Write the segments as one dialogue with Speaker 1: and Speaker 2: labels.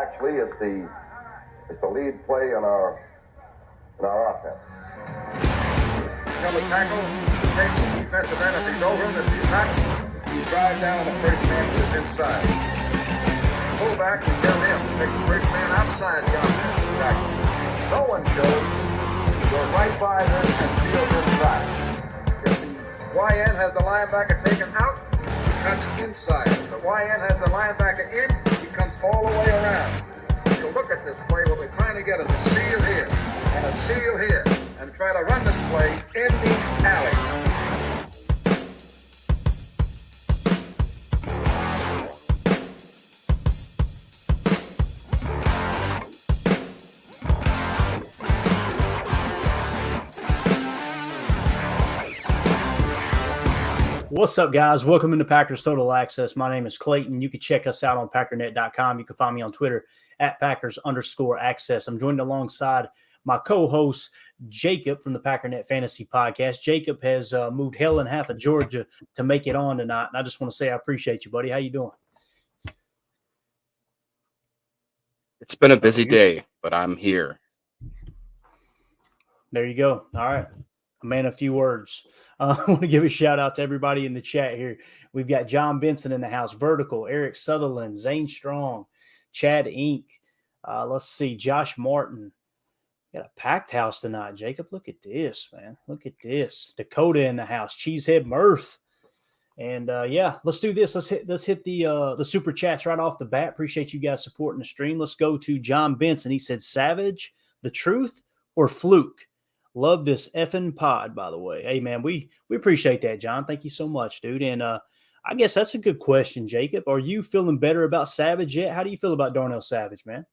Speaker 1: actually is the lead play in our offense.
Speaker 2: Tell the tackle, take the defensive end if he's over him. If he's not, you drive down the first man who is inside. Fullback, we tell him to take the first man outside the offensive tackle. No one shows to go right by them and field inside. If the YN has the linebacker taken out, he cuts inside. If the YN has the linebacker in, he comes all the way around. So look at this play. What we're trying to get is a seal here and a seal here, and try to run this play in the alley.
Speaker 3: What's up, guys? Welcome into Packers Total Access. My name is Clayton. You can check us out on packernet.com. You can find me on Twitter at Packers_access. I'm joined alongside my co-host, Jacob, from the Packernet Fantasy Podcast. Jacob has moved hell and half of Georgia to make it on tonight, and I just want to say I appreciate you, buddy. How you doing?
Speaker 4: It's been a busy day, but I'm here.
Speaker 3: There you go. All right. A man, a few words. I want to give a shout out to everybody in the chat here. We've got John Benson in the house, Vertical, Eric Sutherland, Zane Strong, Chad Inc. Let's see, Josh Martin. Got a packed house tonight, Jacob. Look at this, man. Look at this. Dakota in the house, Cheesehead Murph. And yeah, let's do this. Let's hit the super chats right off the bat. Appreciate you guys supporting the stream. Let's go to John Benson. He said, Savage, the truth, or fluke? Love this effing pod, by the way. Hey, man, we appreciate that, John. Thank you so much, dude. And I guess that's a good question, Jacob. Are you feeling better about Savage yet? How do you feel about Darnell Savage, man?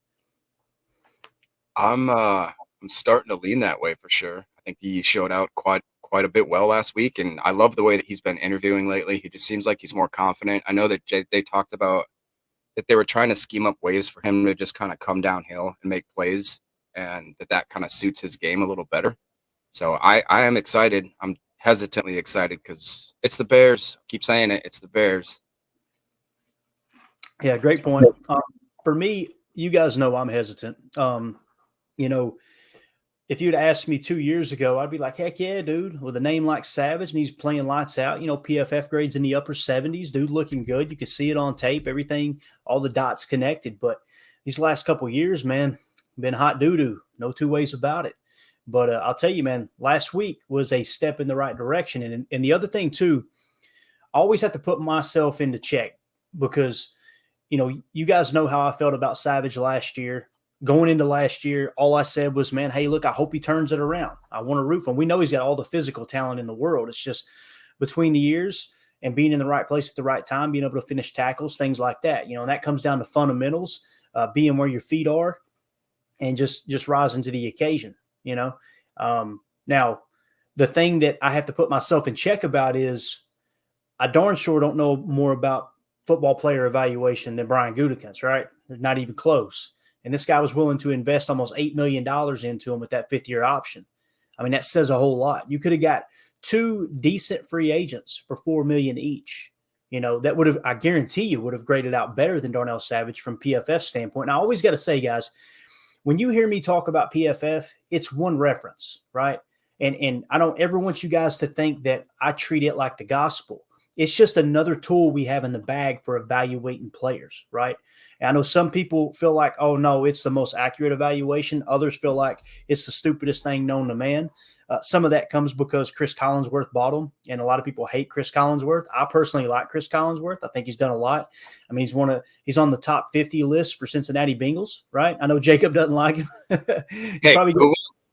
Speaker 4: I'm starting to lean that way for sure. I think he showed out quite a bit well last week, and I love the way that he's been interviewing lately. He just seems like he's more confident. I know that they talked about that they were trying to scheme up ways for him to just kind of come downhill and make plays, and that kind of suits his game a little better. So I am excited. I'm hesitantly excited because it's the Bears. I keep saying it. It's the Bears.
Speaker 3: Yeah, great point. For me, you guys know I'm hesitant. You know, if you'd asked me 2 years ago, I'd be like, heck yeah, dude, with a name like Savage and he's playing lights out, you know, PFF grades in the upper 70s, dude, looking good. You could see it on tape, everything, all the dots connected. But these last couple of years, man, been hot doo-doo. No two ways about it. But I'll tell you, man, last week was a step in the right direction. And the other thing, too, I always have to put myself into check because, you know, you guys know how I felt about Savage last year. Going into last year, all I said was, man, hey, look, I hope he turns it around. I want to root for him. We know he's got all the physical talent in the world. It's just between the years and being in the right place at the right time, being able to finish tackles, things like that. You know, and that comes down to fundamentals, being where your feet are and just rising to the occasion. You know, now the thing that I have to put myself in check about is I darn sure don't know more about football player evaluation than Brian Gutekunst, right? They're not even close. And this guy was willing to invest almost $8 million into him with that fifth-year option. I mean, that says a whole lot. You could have got two decent free agents for $4 million each. You know, that would have, I guarantee you, would have graded out better than Darnell Savage from PFF standpoint. And I always got to say, guys, when you hear me talk about PFF, it's one reference, right? And I don't ever want you guys to think that I treat it like the gospel. It's just another tool we have in the bag for evaluating players, right? And I know some people feel like, oh, no, it's the most accurate evaluation. Others feel like it's the stupidest thing known to man. Some of that comes because Chris Collinsworth bought him, and a lot of people hate Chris Collinsworth. I personally like Chris Collinsworth. I think he's done a lot. I mean, he's on the top 50 list for Cincinnati Bengals, right? I know Jacob doesn't like him.
Speaker 4: Hey, probably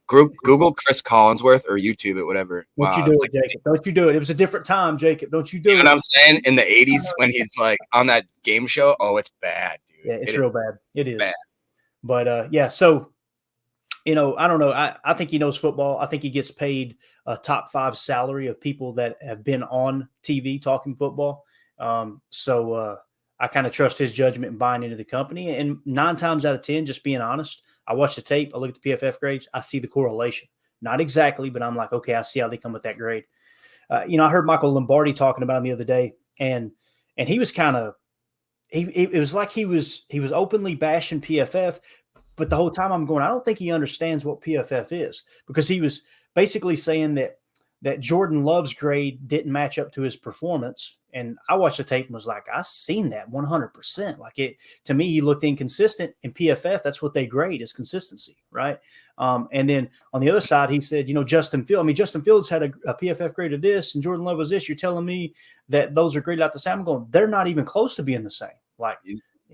Speaker 4: Google Chris Collinsworth or YouTube it, whatever.
Speaker 3: Don't you do it, Jacob. Don't you do it. It was a different time, Jacob. Don't you do it.
Speaker 4: You know what I'm saying? In the 80s when he's like on that game show, oh, it's bad, dude.
Speaker 3: Yeah, it's real bad. It is. Bad. But, yeah, so, you know, I don't know. I think he knows football. I think he gets paid a top 5 salary of people that have been on TV talking football. So I kind of trust his judgment and buying into the company. And 9 times out of 10, just being honest, I watch the tape. I look at the PFF grades. I see the correlation. Not exactly, but I'm like, okay, I see how they come with that grade. You know, I heard Michael Lombardi talking about him the other day, and he was kind of it was like he was openly bashing PFF, but the whole time I'm going, I don't think he understands what PFF is, because he was basically saying that Jordan Love's grade didn't match up to his performance. And I watched the tape and was like, I seen that 100%. Like, it, to me, he looked inconsistent. In PFF, that's what they grade, is consistency, right? And then on the other side, he said, Justin Fields had a PFF grade of this and Jordan Love was this. You're telling me that those are graded out the same? I'm going, they're not even close to being the same. Like,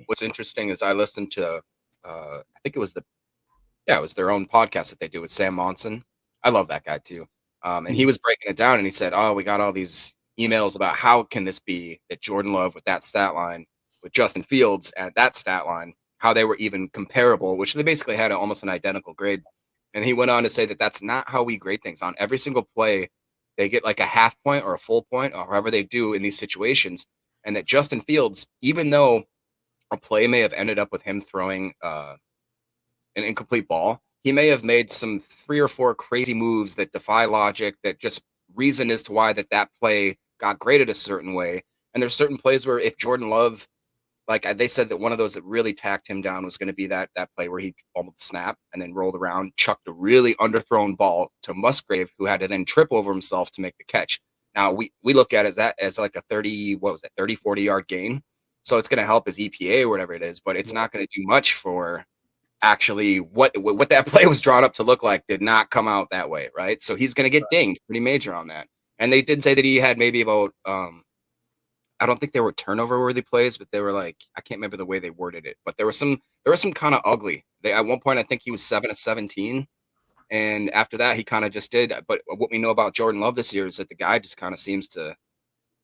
Speaker 4: what's interesting is I listened to, I think it was it was their own podcast that they do with Sam Monson. I love that guy too. And he was breaking it down, and he said, "Oh, we got all these emails about how can this be that Jordan Love with that stat line, with Justin Fields at that stat line, how they were even comparable, which they basically had almost an identical grade." And he went on to say that that's not how we grade things. On every single play, they get like a half point or a full point, or however they do in these situations. And that Justin Fields, even though a play may have ended up with him throwing an incomplete ball, he may have made some 3 or 4 crazy moves that defy logic, that just reason as to why that play got graded a certain way. And there's certain plays where if Jordan Love, like they said that one of those that really tacked him down was going to be that play where he fumbled the snap and then rolled around, chucked a really underthrown ball to Musgrave, who had to then trip over himself to make the catch. Now we look at it as like a 30, 40 yard gain. So it's going to help his EPA or whatever it is, but it's not going to do much for actually what that play was drawn up to look like. Did not come out that way, right? So he's going to get dinged pretty major on that. And they did say that he had maybe about I don't think they were turnover worthy plays, but they were like, I can't remember the way they worded it, but there was some kind of ugly. At one point I think he was 7 of 17, and after that he kind of just did. But what we know about Jordan Love this year is that the guy just kind of seems to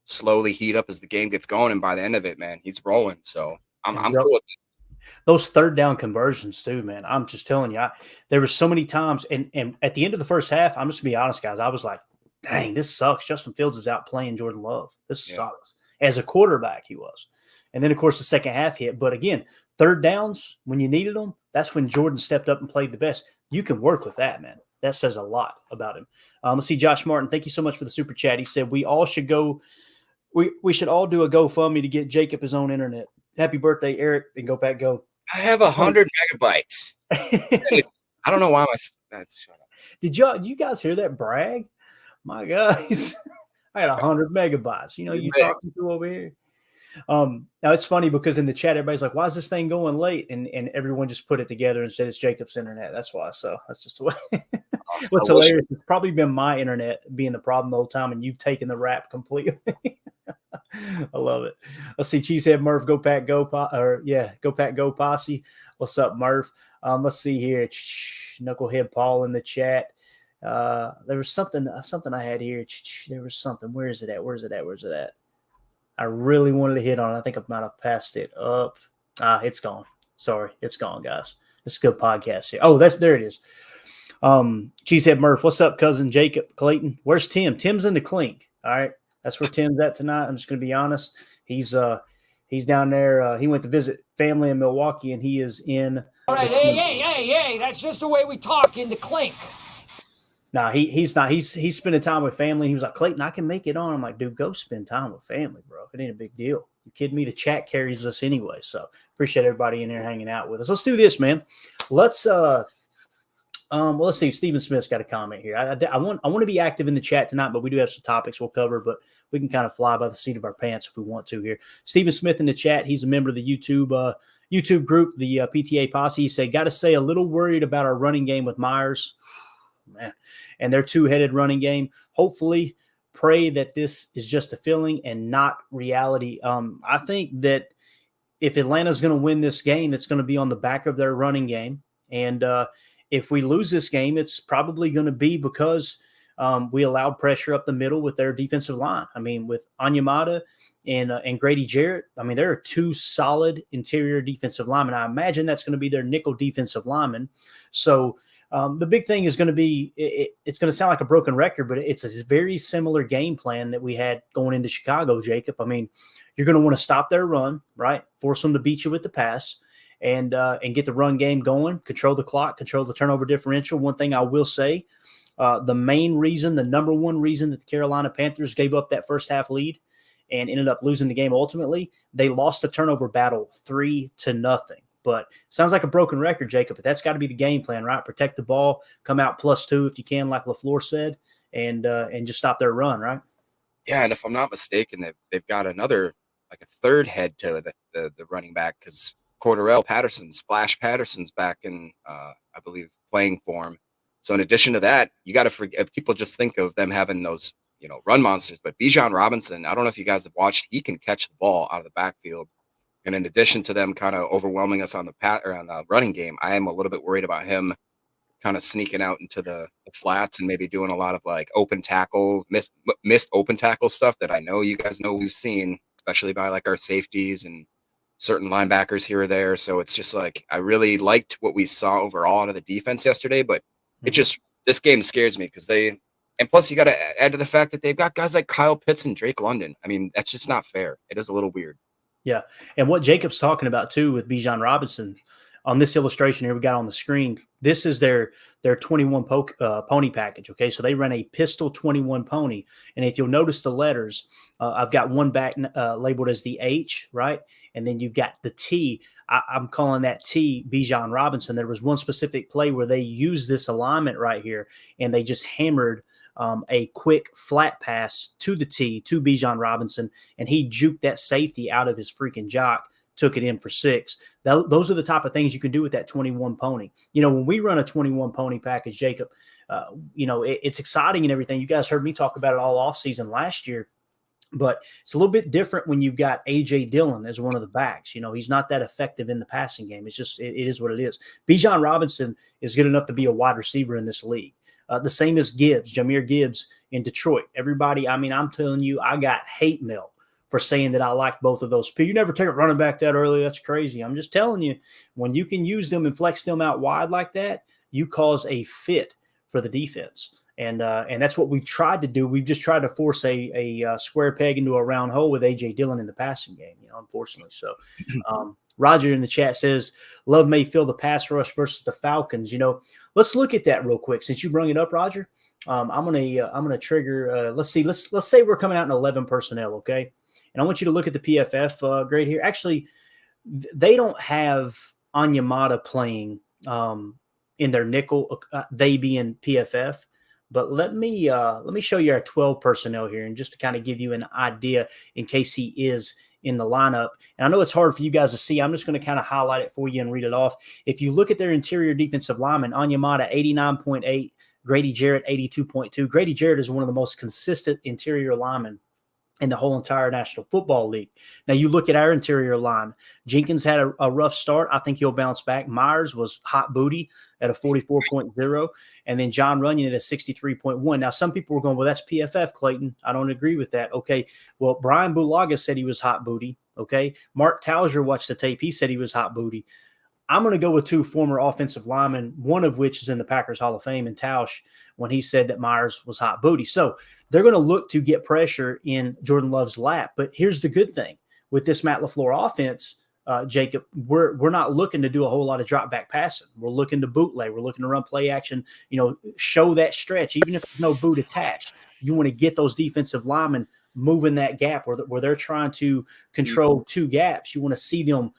Speaker 4: slowly heat up as the game gets going, and by the end of it, man, he's rolling. So I'm cool with it.
Speaker 3: Those third down conversions too, man. I'm just telling you, there were so many times, and at the end of the first half, I'm just gonna be honest, guys, I was like, dang, this sucks. Justin Fields is out playing Jordan Love. This sucks. As a quarterback, he was. And then, of course, the second half hit. But again, third downs, when you needed them, that's when Jordan stepped up and played the best. You can work with that, man. That says a lot about him. Let's see, Josh Martin, thank you so much for the super chat. He said, we all should go – we should all do a GoFundMe to get Jacob his own internet. Happy birthday, Eric, and Go Pack Go.
Speaker 4: I have 100 megabytes. I don't know why shut up.
Speaker 3: Did you guys hear that brag? My guys, I had 100 megabytes. You talking to over here. Now it's funny because in the chat, everybody's like, why is this thing going late? And everyone just put it together and said it's Jacob's internet. That's why. So that's just the way. What's hilarious, it's probably been my internet being the problem the whole time, and you've taken the rap completely. I love it. Let's see. Cheesehead Murph, Go Pack Go, Go Pack Go Posse. What's up, Murph? Let's see here. Knucklehead Paul in the chat. There was something I had here. There was something. Where is it at? I really wanted to hit on it. I think I might have passed it up. It's gone. Sorry. It's gone, guys. It's a good podcast here. Oh, there it is. Cheesehead Murph. What's up, cousin Jacob Clayton? Where's Tim? Tim's in the clink. All right. That's where Tim's at tonight. I'm just going to be honest. He's down there. He went to visit family in Milwaukee, and he is in.
Speaker 5: All right. Hey. That's just the way we talk in the clink.
Speaker 3: No, he's not. He's spending time with family. He was like, Clayton, I can make it on. I'm like, dude, go spend time with family, bro. It ain't a big deal. You kidding me? The chat carries us anyway. So appreciate everybody in there hanging out with us. Let's do this, man. Let's see. Stephen Smith's got a comment here. I want to be active in the chat tonight, but we do have some topics we'll cover, but we can kind of fly by the seat of our pants if we want to here. Stephen Smith in the chat. He's a member of the YouTube group, the PTA Posse. He said, got to say, a little worried about our running game with Myers. Man, and their two-headed running game. Hopefully, pray that this is just a feeling and not reality. I think that if Atlanta's going to win this game, it's going to be on the back of their running game. And if we lose this game, it's probably going to be because we allowed pressure up the middle with their defensive line. I mean, with Onyemata and Grady Jarrett, I mean, there are two solid interior defensive linemen. I imagine that's going to be their nickel defensive lineman. So the big thing is going to be, it's going to sound like a broken record, but it's a very similar game plan that we had going into Chicago, Jacob. I mean, you're going to want to stop their run, right? Force them to beat you with the pass and get the run game going, control the clock, control the turnover differential. One thing I will say, the number one reason that the Carolina Panthers gave up that first half lead and ended up losing the game ultimately. They lost the turnover battle 3-0. But sounds like a broken record, Jacob, but that's got to be the game plan, right? Protect the ball, come out +2 if you can, like LaFleur said, and just stop their run, right?
Speaker 4: Yeah, and if I'm not mistaken, they've got another, like a third head to the running back, because Splash Patterson's back in, I believe, playing form. So in addition to that, you got to forget, people just think of them having those, run monsters, but Bijan Robinson, I don't know if you guys have watched, he can catch the ball out of the backfield. And in addition to them kind of overwhelming us on the running game, I am a little bit worried about him kind of sneaking out into the flats and maybe doing a lot of like open tackle, missed open tackle stuff that I know you guys know we've seen, especially by like our safeties and certain linebackers here or there. So it's just like, I really liked what we saw overall out of the defense yesterday, but this game scares me because and plus you got to add to the fact that they've got guys like Kyle Pitts and Drake London. I mean, that's just not fair. It is a little weird.
Speaker 3: Yeah. And what Jacob's talking about too with Bijan Robinson on this illustration here we got on the screen, this is their 21 pony package. Okay. So they run a pistol 21 pony. And if you'll notice the letters, I've got one back labeled as the H, right? And then you've got the T. I'm calling that T Bijan Robinson. There was one specific play where they used this alignment right here and they just hammered a quick flat pass to the T to Bijan Robinson, and he juked that safety out of his freaking jock, took it in for 6. Those are the type of things you can do with that 21 pony. When we run a 21 pony package, Jacob, it's exciting and everything. You guys heard me talk about it all offseason last year, but it's a little bit different when you've got A.J. Dillon as one of the backs. He's not that effective in the passing game. It's just, it is what it is. Bijan Robinson is good enough to be a wide receiver in this league. The same as Jahmyr Gibbs in Detroit. Everybody, I'm telling you, I got hate mail for saying that I like both of those. You never take a running back that early. That's crazy. I'm just telling you, when you can use them and flex them out wide like that, you cause a fit for the defense. And that's what we've tried to do. We've just tried to force a square peg into a round hole with A.J. Dillon in the passing game, unfortunately. So Roger in the chat says, Love may fill the pass rush versus the Falcons. Let's look at that real quick. Since you brought it up, Roger, I'm gonna trigger. Let's say we're coming out in 11 personnel, okay? And I want you to look at the PFF grade here. Actually, they don't have Onyemata playing in their nickel. They being PFF. But let me show you our 12 personnel here, and just to kind of give you an idea in case he is in the lineup. And I know it's hard for you guys to see. I'm just going to kind of highlight it for you and read it off. If you look at their interior defensive linemen, Onyemata 89.8, Grady Jarrett 82.2. Grady Jarrett is one of the most consistent interior linemen in the whole entire National Football League. Now, you look at our interior line. Jenkins had a rough start. I think he'll bounce back. Myers was hot booty at a 44.0, and then John Runyon at a 63.1. Now, some people were going, well, that's PFF, Clayton. I don't agree with that. Okay, well, Brian Bulaga said he was hot booty. Okay, Mark Tauser watched the tape. He said he was hot booty. I'm going to go with 2 former offensive linemen, one of which is in the Packers Hall of Fame, and Tausch, when he said that Myers was hot booty. So they're going to look to get pressure in Jordan Love's lap. But here's the good thing. With this Matt LaFleur offense, Jacob, we're not looking to do a whole lot of drop back passing. We're looking to bootleg. We're looking to run play action, show that stretch. Even if there's no boot attached, you want to get those defensive linemen moving that gap where they're trying to control 2 gaps. You want to see them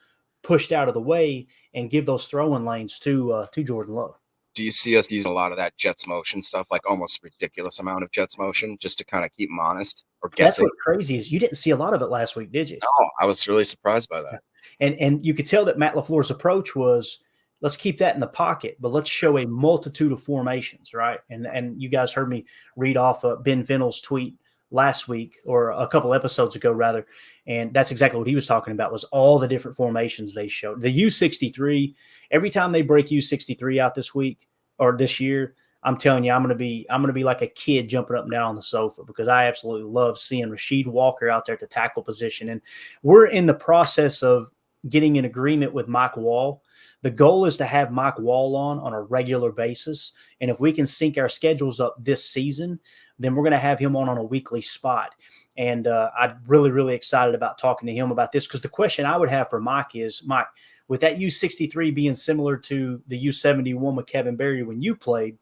Speaker 3: pushed out of the way and give those throwing lanes to Jordan Love.
Speaker 4: Do you see us using a lot of that Jets motion stuff, like almost ridiculous amount of Jets motion, just to kind of keep them honest or guessing?
Speaker 3: That's what crazy is. You didn't see a lot of it last week, did you?
Speaker 4: No, I was really surprised by that.
Speaker 3: And you could tell that Matt LaFleur's approach was, let's keep that in the pocket, but let's show a multitude of formations, right? And you guys heard me read off Ben Fennell's tweet last week, or a couple episodes ago rather, and that's exactly what he was talking about, was all the different formations they showed. The U63, every time they break U63 out this week or this year, I'm telling you, I'm gonna be like a kid jumping up and down on the sofa, because I absolutely love seeing Rasheed Walker out there at the tackle position. And we're in the process of getting an agreement with Mike Wall. The goal is to have Mike Wall on a regular basis. And if we can sync our schedules up this season, then we're going to have him on a weekly spot. And I'm really, really excited about talking to him about this, because the question I would have for Mike is, Mike, with that U63 being similar to the U71 with Kevin Berry when you played,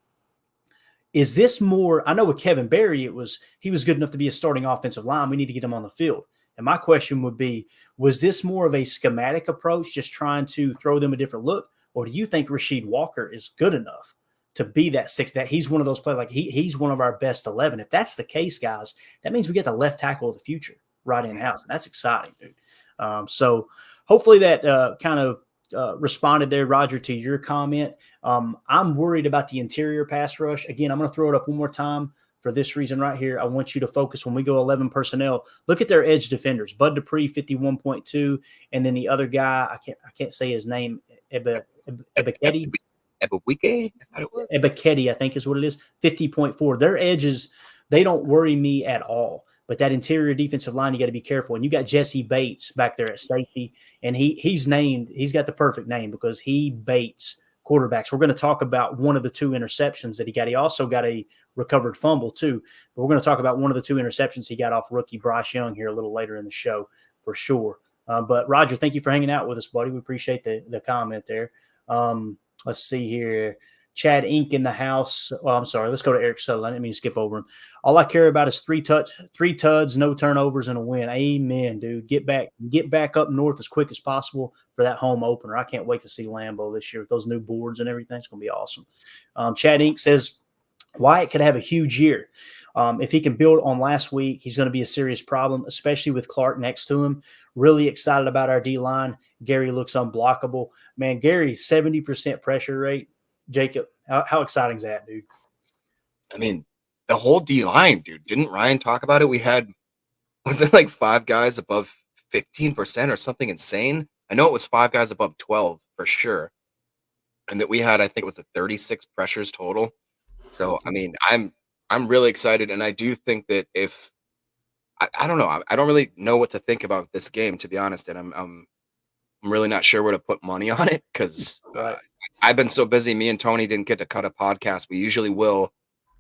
Speaker 3: is this more – I know with Kevin Berry, he was good enough to be a starting offensive line. We need to get him on the field. And my question would be, was this more of a schematic approach, just trying to throw them a different look? Or do you think Rasheed Walker is good enough to be that six, that he's one of those players, like he's one of our best 11? If that's the case, guys, that means we get the left tackle of the future right in-house. And that's exciting, dude. So hopefully that kind of responded there, Roger, to your comment. I'm worried about the interior pass rush. Again, I'm going to throw it up one more time for this reason right here. I want you to focus when we go 11 personnel. Look at their edge defenders. Bud Dupree, 51.2, and then the other guy, I can't say his name, Ebiketie. Ebiketie, I think is what it is, 50.4. Their edges, they don't worry me at all. But that interior defensive line, you got to be careful. And you got Jesse Bates back there at safety, and he's got the perfect name because he baits quarterbacks. We're going to talk about one of the 2 interceptions that he got. He also got a recovered fumble too. But we're going to talk about one of the 2 interceptions he got off rookie Bryce Young here a little later in the show for sure. But Roger, thank you for hanging out with us, buddy. We appreciate the comment there. Let's see here. Chad Inc. in the house. Well, I'm sorry. Let's go to Eric Sutherland. I didn't mean to skip over him. All I care about is 3 tuds, no turnovers, and a win. Amen, dude. Get back up north as quick as possible for that home opener. I can't wait to see Lambeau this year with those new boards and everything. It's going to be awesome. Chad Inc. says Wyatt could have a huge year. If he can build on last week, he's going to be a serious problem, especially with Clark next to him. Really excited about our D-line. Gary looks unblockable. Man, Gary, 70% pressure rate. Jacob, how exciting is that, dude?
Speaker 4: I mean, the whole D-line, dude. Didn't Ryan talk about it? Was it like 5 guys above 15% or something insane? I know it was 5 guys above 12 for sure. And that we had, I think it was 36 pressures total. So, I mean, I'm really excited. And I do think that if, I don't know, I don't really know what to think about this game, to be honest. And I'm really not sure where to put money on it because I've been so busy. Me and Tony didn't get to cut a podcast. We usually will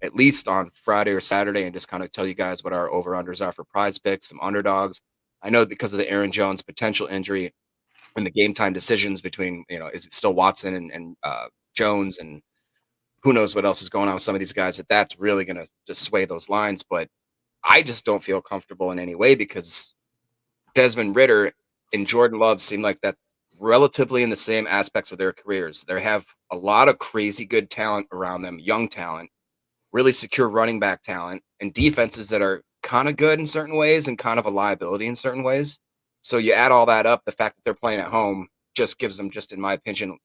Speaker 4: at least on Friday or Saturday and just kind of tell you guys what our over-unders are for prize picks, some underdogs. I know because of the Aaron Jones potential injury and the game time decisions between, is it still Watson and Jones and who knows what else is going on with some of these guys, that's really going to just sway those lines. But I just don't feel comfortable in any way because Desmond Ridder and Jordan Love seem like that relatively in the same aspects of their careers. They have a lot of crazy good talent around them, young talent, really secure running back talent, and defenses that are kind of good in certain ways and kind of a liability in certain ways. So you add all that up, the fact that they're playing at home just gives them, just in my opinion,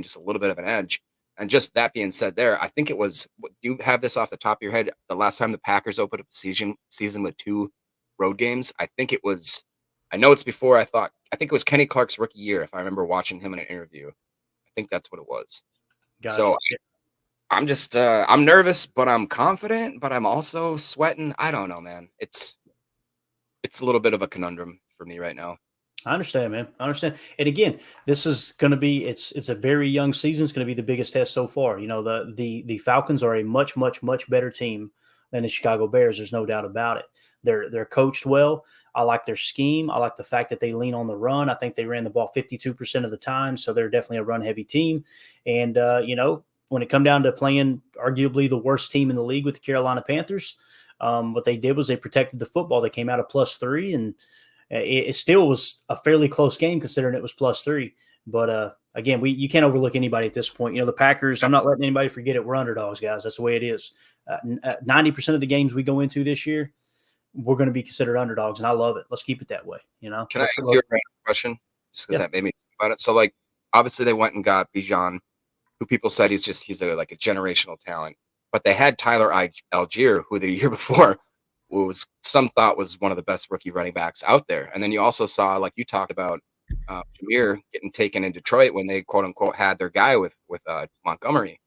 Speaker 4: just a little bit of an edge. And just that being said there, I think it was, do you have this off the top of your head, the last time the Packers opened up the season with 2 road games? I think it was, I know it's before I think it was Kenny Clark's rookie year, if I remember watching him in an interview. I think that's what it was. Gotcha. So I'm just, I'm nervous, but I'm confident, but I'm also sweating. I don't know, man. It's a little bit of a conundrum for me right now.
Speaker 3: I understand, man. I understand. And again, this is going to be, it's a very young season. It's going to be the biggest test so far. The Falcons are a much, much, much better team than the Chicago Bears. There's no doubt about it. They're coached well. I like their scheme. I like the fact that they lean on the run. I think they ran the ball 52% of the time, so they're definitely a run-heavy team. And, when it come down to playing arguably the worst team in the league with the Carolina Panthers, what they did was they protected the football. They came out of +3, and it still was a fairly close game considering it was +3. But, again, you can't overlook anybody at this point. The Packers, I'm not letting anybody forget it. We're underdogs, guys. That's the way it is. 90% of the games we go into this year, we're going to be considered underdogs, and I love it. Let's keep it that way.
Speaker 4: Can I ask you a question? Just because that made me think about it. So, obviously they went and got Bijan, who people said he's a generational talent. But they had Tyler Algier, who the year before some thought was one of the best rookie running backs out there. And then you also saw, like you talked about, Jameer getting taken in Detroit when they quote unquote had their guy with Montgomery.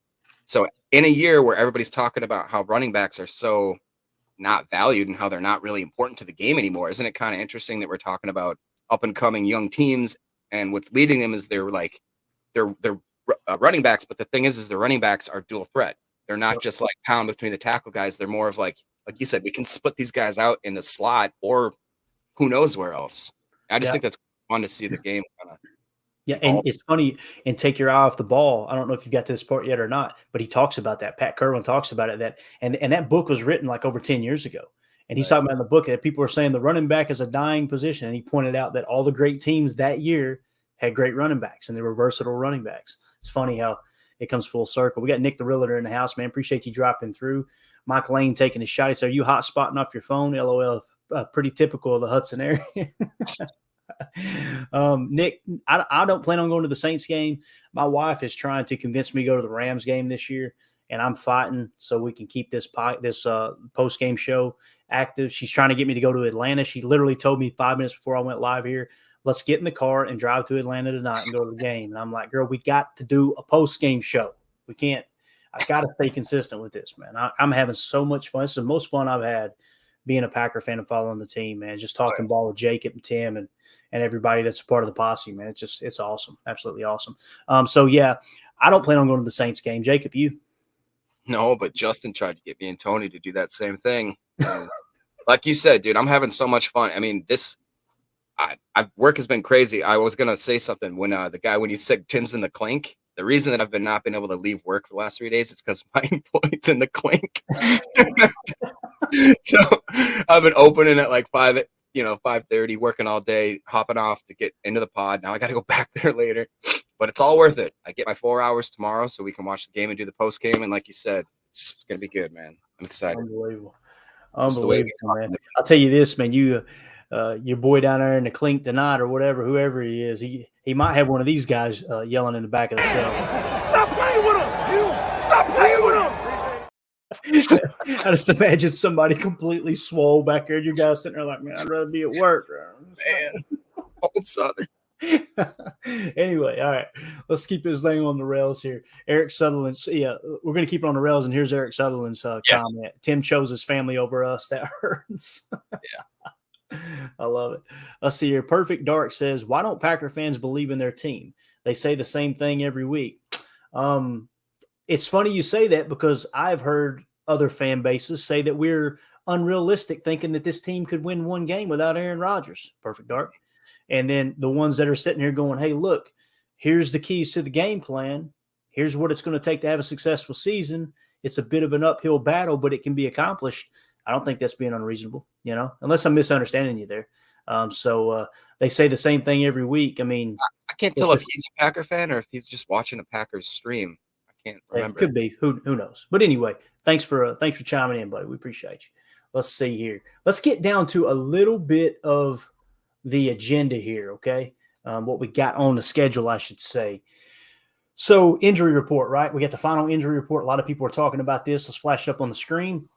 Speaker 4: So in a year where everybody's talking about how running backs are so not valued and how they're not really important to the game anymore, isn't it kind of interesting that we're talking about up and coming young teams and what's leading them is they're running backs, but the thing is the running backs are dual threat. They're not just like pound between the tackle guys. They're more of like you said, we can split these guys out in the slot or who knows where else. I just think that's fun to see the game kind of.
Speaker 3: Yeah, and it's funny, and take your eye off the ball. I don't know if you got to this part yet or not, but he talks about that. Pat Kerwin talks about it, and that book was written like over 10 years ago. And he's talking about in the book that people are saying the running back is a dying position. And he pointed out that all the great teams that year had great running backs, and they were versatile running backs. It's funny how it comes full circle. We got Nick the Realtor in the house, man. Appreciate you dropping through. Mike Lane taking a shot. He said, "Are you hot spotting off your phone?" LOL. Pretty typical of the Hudson area. Nick, I don't plan on going to the Saints game. My wife is trying to convince me to go to the Rams game this year, and I'm fighting so we can keep this post game show active. She's trying to get me to go to Atlanta. She literally told me 5 minutes before I went live here, let's get in the car and drive to Atlanta tonight and go to the game. And I'm like, girl, we got to do a post game show. We can't. I got to stay consistent with this, man. I'm having so much fun. This is the most fun I've had being a Packer fan and following the team, man. Just talking ball with Jacob and Tim and everybody that's a part of the posse, man. It's awesome. Absolutely awesome. So, yeah, I don't plan on going to the Saints game. Jacob, you?
Speaker 4: No, but Justin tried to get me and Tony to do that same thing. Like you said, dude, I'm having so much fun. I mean, work has been crazy. I was going to say something when he said Tim's in the clink. The reason that I've not been able to leave work for the last 3 days is because my employee's in the clink. So I've been opening at like 5:30, working all day, hopping off to get into the pod. Now I got to go back there later, but it's all worth it. I get my 4 hours tomorrow so we can watch the game and do the post game. And like you said, it's going to be good, man. I'm excited.
Speaker 3: Unbelievable, man. I'll tell you this, man, your boy down there in the clink tonight or whoever he is, he might have one of these guys yelling in the back of the cell.
Speaker 6: Stop playing with him! Stop playing with him!
Speaker 3: I just imagine somebody completely swole back there. You guys sitting there like, man, I'd rather be at work.
Speaker 4: Man, old Southern.
Speaker 3: Anyway, all right, let's keep this thing on the rails here. Eric Sutherland, we're going to keep it on the rails, and here's Eric Sutherland's comment. Tim chose his family over us. That hurts.
Speaker 4: Yeah.
Speaker 3: I love it. Let's see here. Perfect Dark says, why don't Packer fans believe in their team? They say the same thing every week. It's funny you say that because I've heard other fan bases say that we're unrealistic thinking that this team could win one game without Aaron Rodgers. Perfect Dark. And then the ones that are sitting here going, hey, look, here's the keys to the game plan. Here's what it's going to take to have a successful season. It's a bit of an uphill battle, but it can be accomplished. I don't think that's being unreasonable, unless I'm misunderstanding you there. So they say the same thing every week. I mean,
Speaker 4: I can't tell if he's a Packer fan or if he's just watching a Packers stream. I can't remember.
Speaker 3: It could be. Who knows? But anyway, thanks for chiming in, buddy. We appreciate you. Let's see here. Let's get down to a little bit of the agenda here, okay? What we got on the schedule, I should say. So injury report, right? We got the final injury report. A lot of people are talking about this. Let's flash it up on the screen.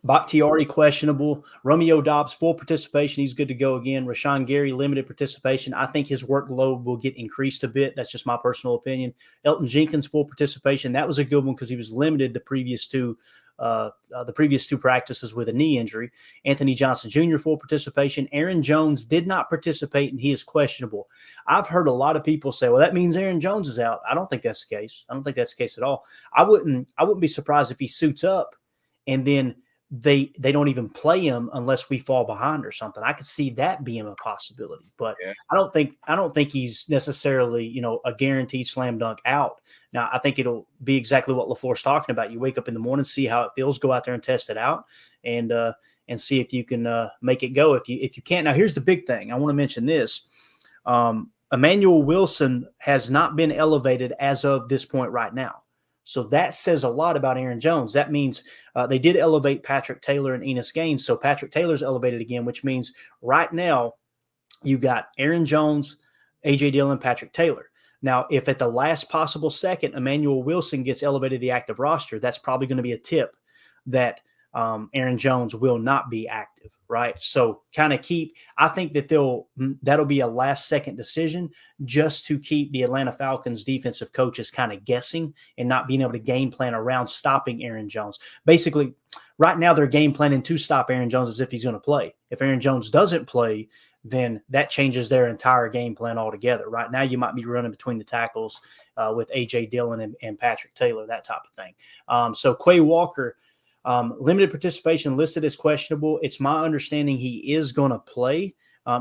Speaker 3: Bakhtiari questionable. Romeo Dobbs full participation. He's good to go again. Rashawn Gary limited participation. I think his workload will get increased a bit. That's just my personal opinion. Elton Jenkins full participation. That was a good one because he was limited the previous two practices with a knee injury. Anthony Johnson Jr. full participation. Aaron Jones did not participate and he is questionable. I've heard a lot of people say, well, that means Aaron Jones is out. I don't think that's the case. I don't think that's the case at all. I wouldn't be surprised if he suits up and then they don't even play him unless we fall behind or something. I could see that being a possibility, but yeah. I don't think he's necessarily, a guaranteed slam dunk out. Now, I think it'll be exactly what LaFleur's talking about. You wake up in the morning, see how it feels, go out there and test it out and see if you can make it go. If you can't, now here's the big thing. I want to mention this. Emmanuel Wilson has not been elevated as of this point right now. So that says a lot about Aaron Jones. That means they did elevate Patrick Taylor and Enos Gaines. So Patrick Taylor's elevated again, which means right now you got Aaron Jones, A.J. Dillon, Patrick Taylor. Now, if at the last possible second Emmanuel Wilson gets elevated to the active roster, that's probably going to be a tip that Aaron Jones will not be active, right? So kind of I think that that'll be a last second decision just to keep the Atlanta Falcons defensive coaches kind of guessing and not being able to game plan around stopping Aaron Jones. Basically, right now they're game planning to stop Aaron Jones as if he's going to play. If Aaron Jones doesn't play, then that changes their entire game plan altogether. Right now you might be running between the tackles with A.J. Dillon and Patrick Taylor, that type of thing. So Quay Walker, limited participation listed as questionable. It's my understanding he is going to play.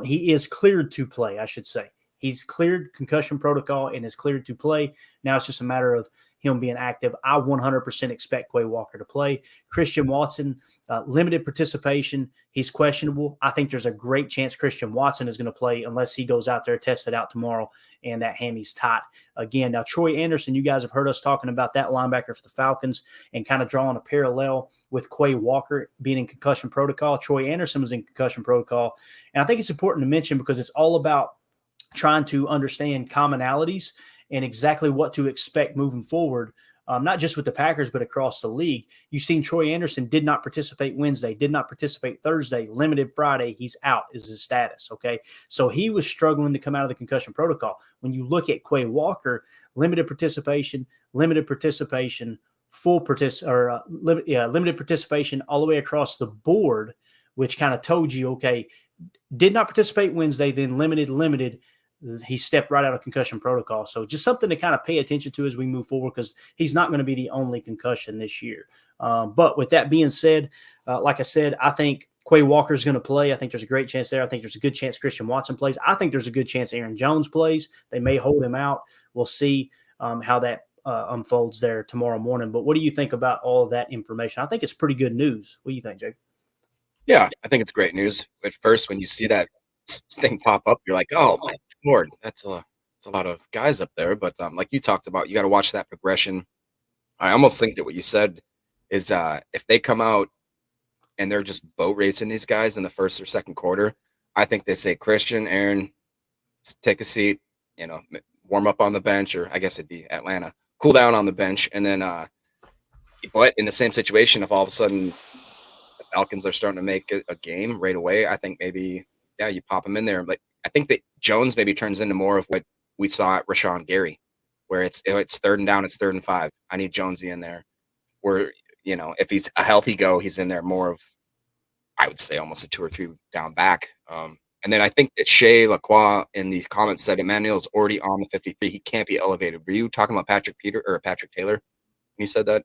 Speaker 3: He is cleared to play, I should say. He's cleared concussion protocol and is cleared to play. Now it's just a matter of him being active. I 100% expect Quay Walker to play. Christian Watson, limited participation. He's questionable. I think there's a great chance Christian Watson is going to play unless he goes out there, test it out tomorrow, and that hammy's tight again. Now, Troy Anderson, you guys have heard us talking about that linebacker for the Falcons and kind of drawing a parallel with Quay Walker being in concussion protocol. Troy Anderson was in concussion protocol. And I think it's important to mention because it's all about trying to understand commonalities and exactly what to expect moving forward, not just with the Packers, but across the league. You've seen Troy Anderson did not participate Wednesday, did not participate Thursday, limited Friday. He's out is his status, okay? So he was struggling to come out of the concussion protocol. When you look at Quay Walker, limited participation, limited participation all the way across the board, which kind of told you, okay, did not participate Wednesday, then limited. He stepped right out of concussion protocol. So just something to kind of pay attention to as we move forward because he's not going to be the only concussion this year. But with that being said, like I said, I think Quay Walker is going to play. I think there's a great chance there. I think there's a good chance Christian Watson plays. I think there's a good chance Aaron Jones plays. They may hold him out. We'll see how that unfolds there tomorrow morning. But what do you think about all of that information? I think it's pretty good news. What do you think, Jake?
Speaker 4: Yeah, I think it's great news. At first, when you see that thing pop up, you're like, oh, my Lord, that's a lot of guys up there. But like you talked about, you got to watch that progression. I almost think that what you said is if they come out and they're just boat racing these guys in the first or second quarter, I think they say, Christian, Aaron, take a seat, warm up on the bench, or I guess it'd be Atlanta, cool down on the bench. And then, but in the same situation, if all of a sudden the Falcons are starting to make a game right away, I think maybe, yeah, you pop them in there. But I think that Jones maybe turns into more of what we saw at Rashawn Gary, where it's third and down, it's 3rd and 5. I need Jonesy in there. Where, if he's a healthy go, he's in there more of, I would say, almost a 2 or 3 down back. And then I think that Shea Lacroix in the comments said Emmanuel's already on the 53. He can't be elevated. Were you talking about Patrick Taylor when you said that?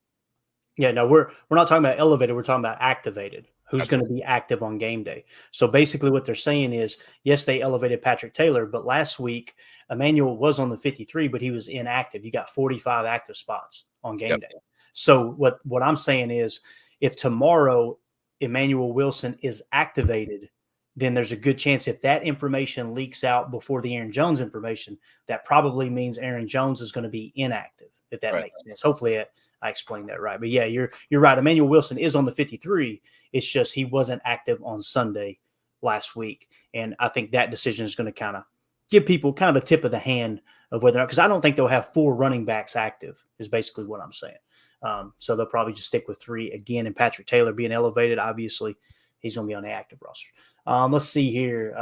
Speaker 3: Yeah, no, we're not talking about elevated. We're talking about activated. Who's going to be active on game day. So basically what they're saying is, yes, they elevated Patrick Taylor, but last week, Emmanuel was on the 53, but he was inactive. You got 45 active spots on game day. So what I'm saying is, if tomorrow Emmanuel Wilson is activated, then there's a good chance if that information leaks out before the Aaron Jones information, that probably means Aaron Jones is going to be inactive, if that makes sense. Hopefully I explained that right. But yeah, you're right. Emmanuel Wilson is on the 53. It's just he wasn't active on Sunday last week. And I think that decision is going to kind of give people kind of a tip of the hand of whether or not, because I don't think they'll have 4 running backs active is basically what I'm saying. So they'll probably just stick with 3 again. And Patrick Taylor being elevated, obviously, he's going to be on the active roster. Let's see here.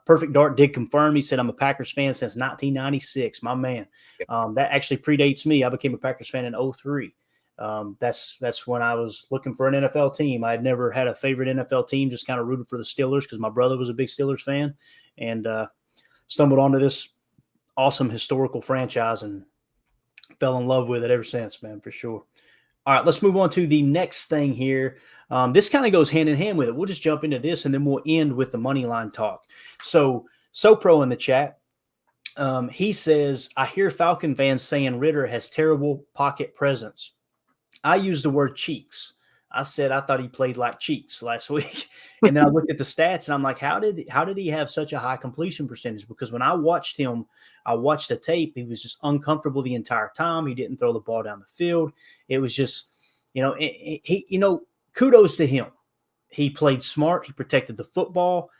Speaker 3: Perfect Dart did confirm. He said, I'm a Packers fan since 1996. My man. That actually predates me. I became a Packers fan in 2003. That's when I was looking for an NFL team. I had never had a favorite NFL team, just kind of rooted for the Steelers because my brother was a big Steelers fan, and stumbled onto this awesome historical franchise and fell in love with it ever since, man, for sure. All right, let's move on to the next thing here. This kind of goes hand in hand with it. We'll just jump into this, and then we'll end with the money line talk. So Pro in the chat, he says, I hear Falcon fans saying Ritter has terrible pocket presence. I used the word cheeks. I said I thought he played like cheeks last week. And then I looked at the stats, and I'm like, how did he have such a high completion percentage? Because when I watched him, I watched the tape. He was just uncomfortable the entire time. He didn't throw the ball down the field. It was just, kudos to him. He played smart. He protected the football.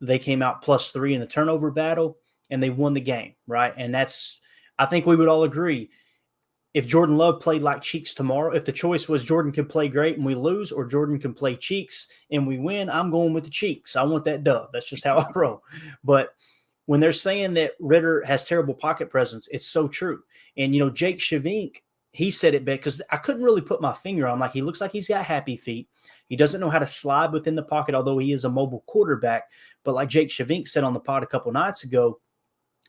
Speaker 3: They came out +3 in the turnover battle, and they won the game, right? And I think we would all agree. If Jordan Love played like cheeks tomorrow, if the choice was Jordan can play great and we lose, or Jordan can play cheeks and we win, I'm going with the cheeks. I want that dub. That's just how I roll. But when they're saying that Ritter has terrible pocket presence, it's so true. And, Jake Shavink, he said it best because I couldn't really put my finger on. Like, he looks like he's got happy feet. He doesn't know how to slide within the pocket, although he is a mobile quarterback. But like Jake Shavink said on the pod a couple nights ago,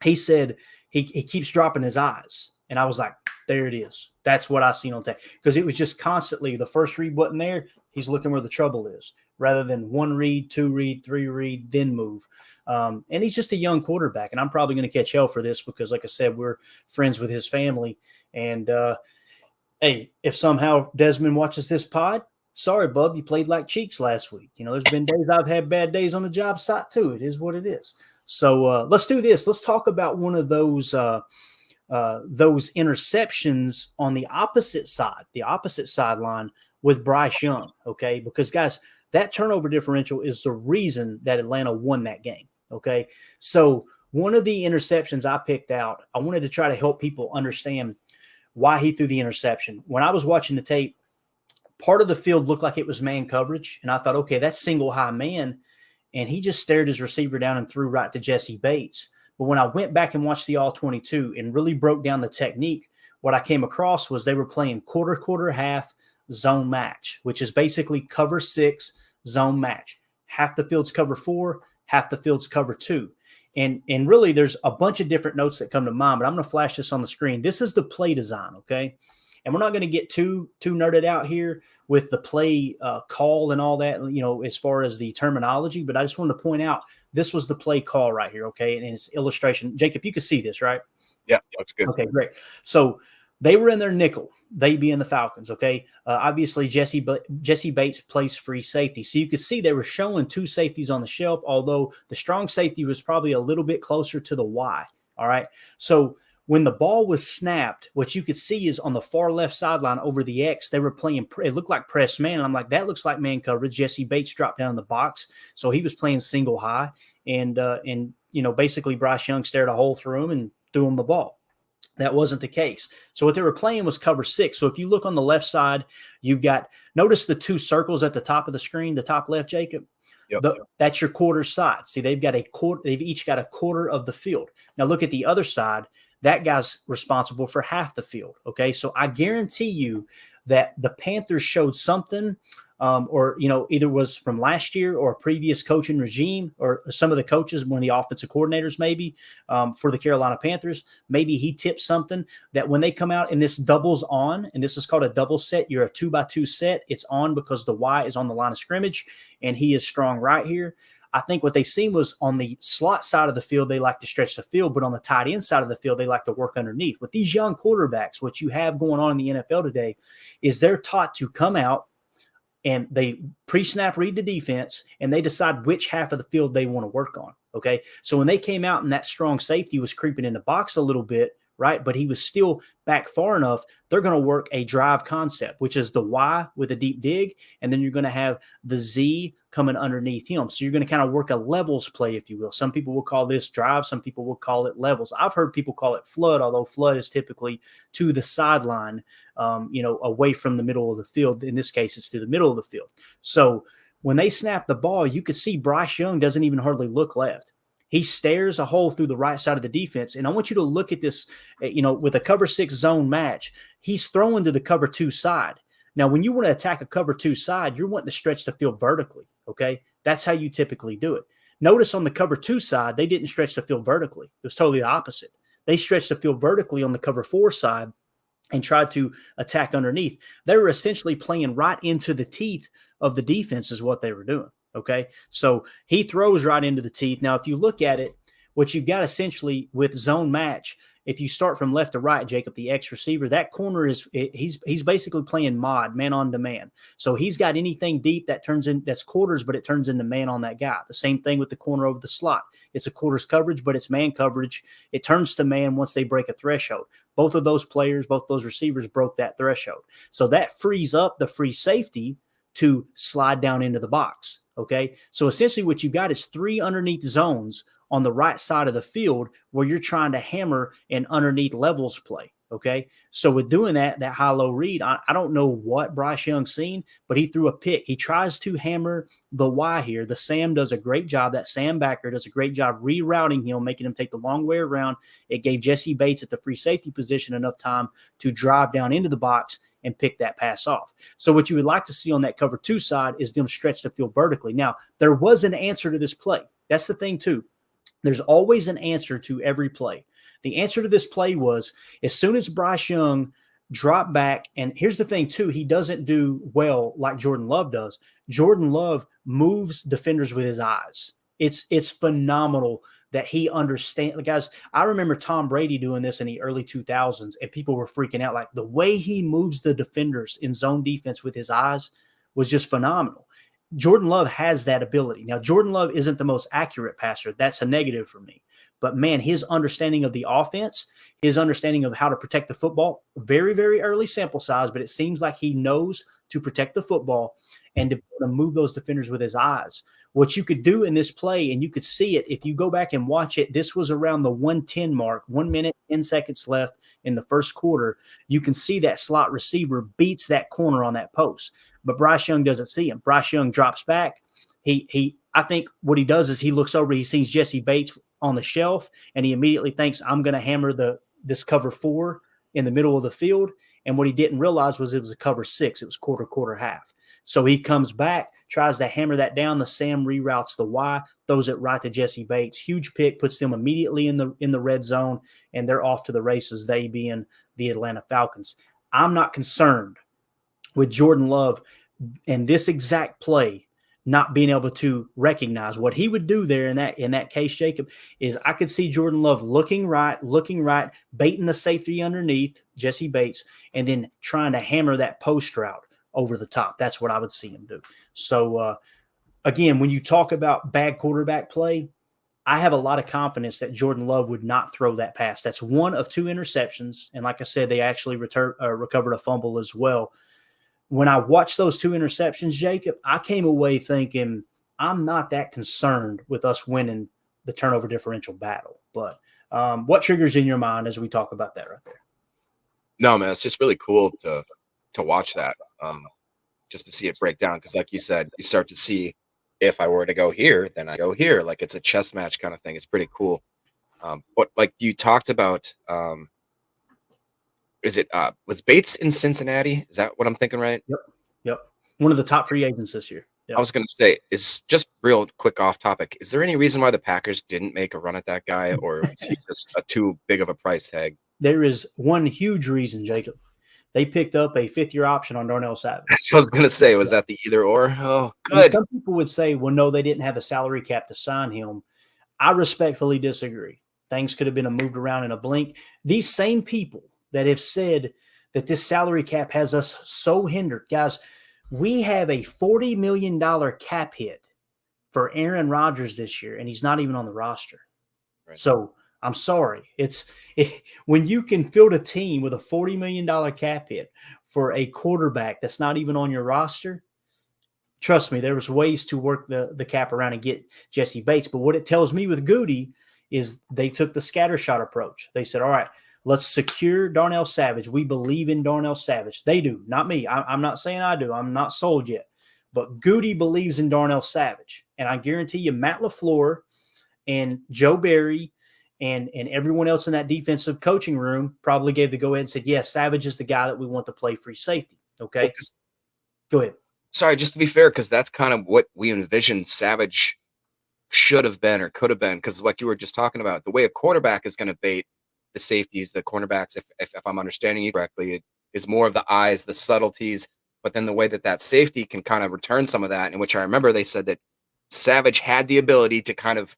Speaker 3: he said he keeps dropping his eyes. And I was like, there it is. That's what I seen on tape. Because it was just constantly, the first read wasn't there. He's looking where the trouble is. rather than one read, two read, three read, then move. And he's just a young quarterback, and I'm probably going to catch hell for this because, like I said, we're friends with his family. And hey, if somehow Desmond watches this pod, sorry, bub, you played like cheeks last week. There's been days I've had bad days on the job site too. It is what it is. So let's do this. Let's talk about one of those interceptions on the opposite sideline with Bryce Young. Okay, because guys, that turnover differential is the reason that Atlanta won that game. Okay, so one of the interceptions I picked out, I wanted to try to help people understand why he threw the interception. When I was watching the tape, part of the field looked like it was man coverage, and I thought, okay, that's single high man, and he just stared his receiver down and threw right to Jesse Bates. But when I went back and watched the All-22 and really broke down the technique, what I came across was they were playing quarter, half zone match, which is basically cover 6 zone match. Half the field's cover 4, half the field's cover 2. And really, there's a bunch of different notes that come to mind, but I'm going to flash this on the screen. This is the play design, okay? And we're not going to get too nerded out here with the play call and all that, as far as the terminology, but I just wanted to point out this was the play call right here, okay? And it's illustration. Jacob, you can see this, right?
Speaker 4: Yeah, that's good.
Speaker 3: Okay, great. So they were in their nickel, they being the Falcons, okay? Obviously, Jesse Bates plays free safety. So you could see they were showing 2 safeties on the shelf, although the strong safety was probably a little bit closer to the Y, all right? So when the ball was snapped, what you could see is on the far left sideline over the X, they were playing, it looked like press man. And I'm like, that looks like man coverage. Jesse Bates dropped down in the box. So he was playing single high. And basically Bryce Young stared a hole through him and threw him the ball. That wasn't the case. So what they were playing was cover 6. So if you look on the left side, you've got, notice the 2 circles at the top of the screen, the top left, Jacob.
Speaker 4: Yep.
Speaker 3: That's your quarter side. See, they've each got a quarter of the field. Now look at the other side. That guy's responsible for half the field. Okay. So I guarantee you that the Panthers showed something, either was from last year or a previous coaching regime, or some of the coaches, one of the offensive coordinators, maybe for the Carolina Panthers, maybe he tipped something that when they come out and this doubles on, and this is called a double set, you're a 2x2 set. It's on because the Y is on the line of scrimmage and he is strong right here. I think what they seen was on the slot side of the field, they like to stretch the field, but on the tight end side of the field, they like to work underneath. With these young quarterbacks, what you have going on in the NFL today is they're taught to come out and they pre-snap read the defense and they decide which half of the field they want to work on. Okay. So when they came out and that strong safety was creeping in the box a little bit, right, but he was still back far enough, they're going to work a drive concept, which is the Y with a deep dig, and then you're going to have the Z coming underneath him. So you're going to kind of work a levels play, if you will. Some people will call this drive. Some people will call it levels. I've heard people call it flood, although flood is typically to the sideline, away from the middle of the field. In this case, it's to the middle of the field. So when they snap the ball, you could see Bryce Young doesn't even hardly look left. He stares a hole through the right side of the defense. And I want you to look at this, with a cover 6 zone match, he's throwing to the cover 2 side. Now, when you want to attack a cover 2 side, you're wanting to stretch the field vertically, okay? That's how you typically do it. Notice on the cover 2 side, they didn't stretch the field vertically. It was totally the opposite. They stretched the field vertically on the cover 4 side and tried to attack underneath. They were essentially playing right into the teeth of the defense is what they were doing. Okay, so he throws right into the teeth. Now, if you look at it, what you've got essentially with zone match, if you start from left to right, Jacob, the X receiver, that corner he's basically playing man on demand. So he's got anything deep that's quarters, but it turns into man on that guy. The same thing with the corner over the slot. It's a quarters coverage, but it's man coverage. It turns to man once they break a threshold. Both of those receivers broke that threshold. So that frees up the free safety to slide down into the box. Okay, so essentially what you've got is 3 underneath zones on the right side of the field where you're trying to hammer an underneath levels play. Okay, so with doing that high-low read, I don't know what Bryce Young's seen, but he threw a pick. He tries to hammer the Y here. The Sam does a great job. That Sam backer does a great job rerouting him, making him take the long way around. It gave Jesse Bates at the free safety position enough time to drive down into the box and pick that pass off. So what you would like to see on that cover 2 side is them stretch the field vertically. Now, there was an answer to this play. That's the thing, too. There's always an answer to every play. The answer to this play was as soon as Bryce Young drop back. And here's the thing, too. He doesn't do well like Jordan Love does. Jordan Love moves defenders with his eyes. It's phenomenal that he understands. Guys, I remember Tom Brady doing this in the early 2000s, and people were freaking out. Like, the way he moves the defenders in zone defense with his eyes was just phenomenal. Jordan Love has that ability. Now, Jordan Love isn't the most accurate passer. That's a negative for me. But, man, his understanding of the offense, his understanding of how to protect the football, very, very early sample size, but it seems like he knows to protect the football and to move those defenders with his eyes. What you could do in this play, and you could see it if you go back and watch it, this was around the 1:10 mark, 1 minute, 10 seconds left in the first quarter. You can see that slot receiver beats that corner on that post. But Bryce Young doesn't see him. Bryce Young drops back. I think what he does is he looks over, he sees Jesse Bates on the shelf, and he immediately thinks, I'm going to hammer this cover 4 in the middle of the field. And what he didn't realize was it was a cover 6. It was quarter, half. So he comes back, tries to hammer that down. The Sam reroutes the Y, throws it right to Jesse Bates. Huge pick, puts them immediately in the red zone, and they're off to the races, they being the Atlanta Falcons. I'm not concerned with Jordan Love and this exact play not being able to recognize what he would do there in that case, Jacob, is I could see Jordan Love looking right, baiting the safety underneath, Jesse Bates, and then trying to hammer that post route over the top. That's what I would see him do. So, again, when you talk about bad quarterback play, I have a lot of confidence that Jordan Love would not throw that pass. That's one of 2 interceptions, and like I said, they actually recovered a fumble as well. When I watched those 2 interceptions, Jacob, I came away thinking I'm not that concerned with us winning the turnover differential battle. But what triggers in your mind as we talk about that right there?
Speaker 4: No, man, it's just really cool to watch that, just to see it break down. Because like you said, you start to see if I were to go here, then I go here. Like it's a chess match kind of thing. It's pretty cool. But like you talked about, was Bates in Cincinnati? Is that what I'm thinking, right?
Speaker 3: Yep. One of the top free agents this year. Yep.
Speaker 4: I was going to say, is just real quick off topic. Is there any reason why the Packers didn't make a run at that guy, or is he just too big of a price tag?
Speaker 3: There is one huge reason, Jacob. They picked up a 5th-year option on Darnell Savage.
Speaker 4: That's what I was going to say. Was that the either or? Oh, good.
Speaker 3: Some people would say, well, no, they didn't have a salary cap to sign him. I respectfully disagree. Things could have been moved around in a blink. These same people that have said that this salary cap has us so hindered. Guys, we have a $40 million cap hit for Aaron Rodgers this year, and he's not even on the roster. Right. So I'm sorry. When you can field a team with a $40 million cap hit for a quarterback that's not even on your roster, trust me, there was ways to work the cap around and get Jesse Bates. But what it tells me with Goody is they took the scattershot approach. They said, all right, let's secure Darnell Savage. We believe in Darnell Savage. They do, not me. I'm not saying I do. I'm not sold yet. But Goody believes in Darnell Savage. And I guarantee you Matt LaFleur and Joe Barry and everyone else in that defensive coaching room probably gave the go-ahead and said, yes, Savage is the guy that we want to play free safety. Okay? Go ahead.
Speaker 4: Sorry, just to be fair, because that's kind of what we envisioned Savage should have been or could have been, because like you were just talking about, the way a quarterback is going to bait the safeties, the cornerbacks, if I'm understanding you correctly, it is more of the eyes, the subtleties, but then the way that safety can kind of return some of that, in which I remember they said that Savage had the ability to kind of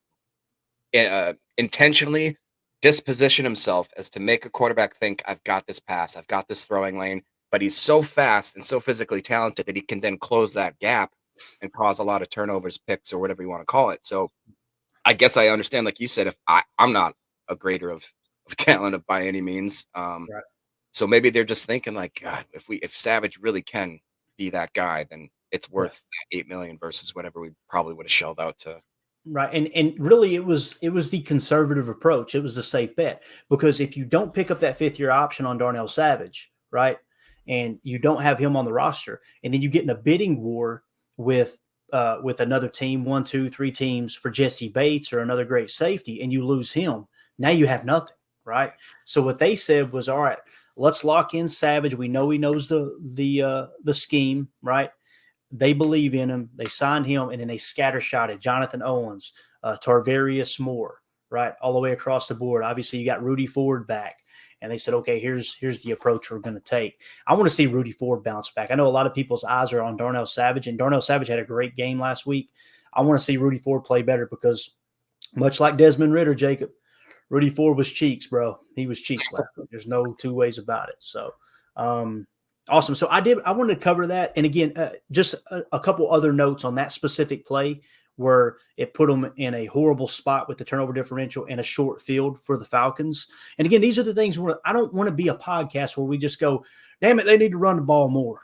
Speaker 4: intentionally disposition himself as to make a quarterback think, I've got this pass, I've got this throwing lane, but he's so fast and so physically talented that he can then close that gap and cause a lot of turnovers, picks, or whatever you want to call it. So I guess I understand, like you said, if I'm not a grader of talent by any means. Right. So maybe they're just thinking like, God, if Savage really can be that guy, then it's worth $8 million versus whatever we probably would have shelled out to.
Speaker 3: Right. And really it was the conservative approach. It was the safe bet, because if you don't pick up that 5th-year option on Darnell Savage, right, and you don't have him on the roster, and then you get in a bidding war with another team, 1, 2, 3 teams for Jesse Bates or another great safety, and you lose him, now you have nothing. Right. So what they said was, all right, let's lock in Savage. We know he knows the scheme, right? They believe in him. They signed him, and then they scattershotted Jonathan Owens, Tarvarius Moore, right, all the way across the board. Obviously, you got Rudy Ford back, and they said, okay, here's the approach we're going to take. I want to see Rudy Ford bounce back. I know a lot of people's eyes are on Darnell Savage, and Darnell Savage had a great game last week. I want to see Rudy Ford play better because much like Desmond Ridder, Jacob, Rudy Ford was cheeks, bro. He was cheeks last week. There's no two ways about it. So, awesome. So I wanted to cover that. And again, just a couple other notes on that specific play where it put them in a horrible spot with the turnover differential and a short field for the Falcons. And again, these are the things where I don't want to be a podcast where we just go, damn it, they need to run the ball more.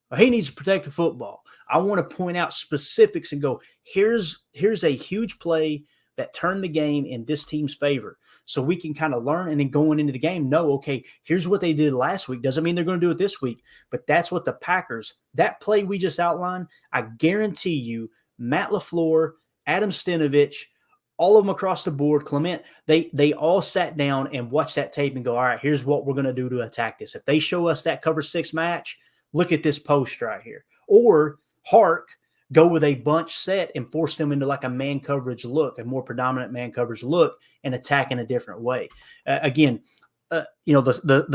Speaker 3: Or, he needs to protect the football. I want to point out specifics and go, here's a huge play that turned the game in this team's favor. So we can kind of learn and then going into the game, know, okay, here's what they did last week. Doesn't mean they're going to do it this week, but that's what the Packers, that play we just outlined, I guarantee you, Matt LaFleur, Adam Stenovich, all of them across the board, Clement, they all sat down and watched that tape and go, all right, here's what we're going to do to attack this. If they show us that cover 6 match, look at this post right here. Or Hark, go with a bunch set and force them into like a man coverage look, a more predominant man coverage look, and attack in a different way. The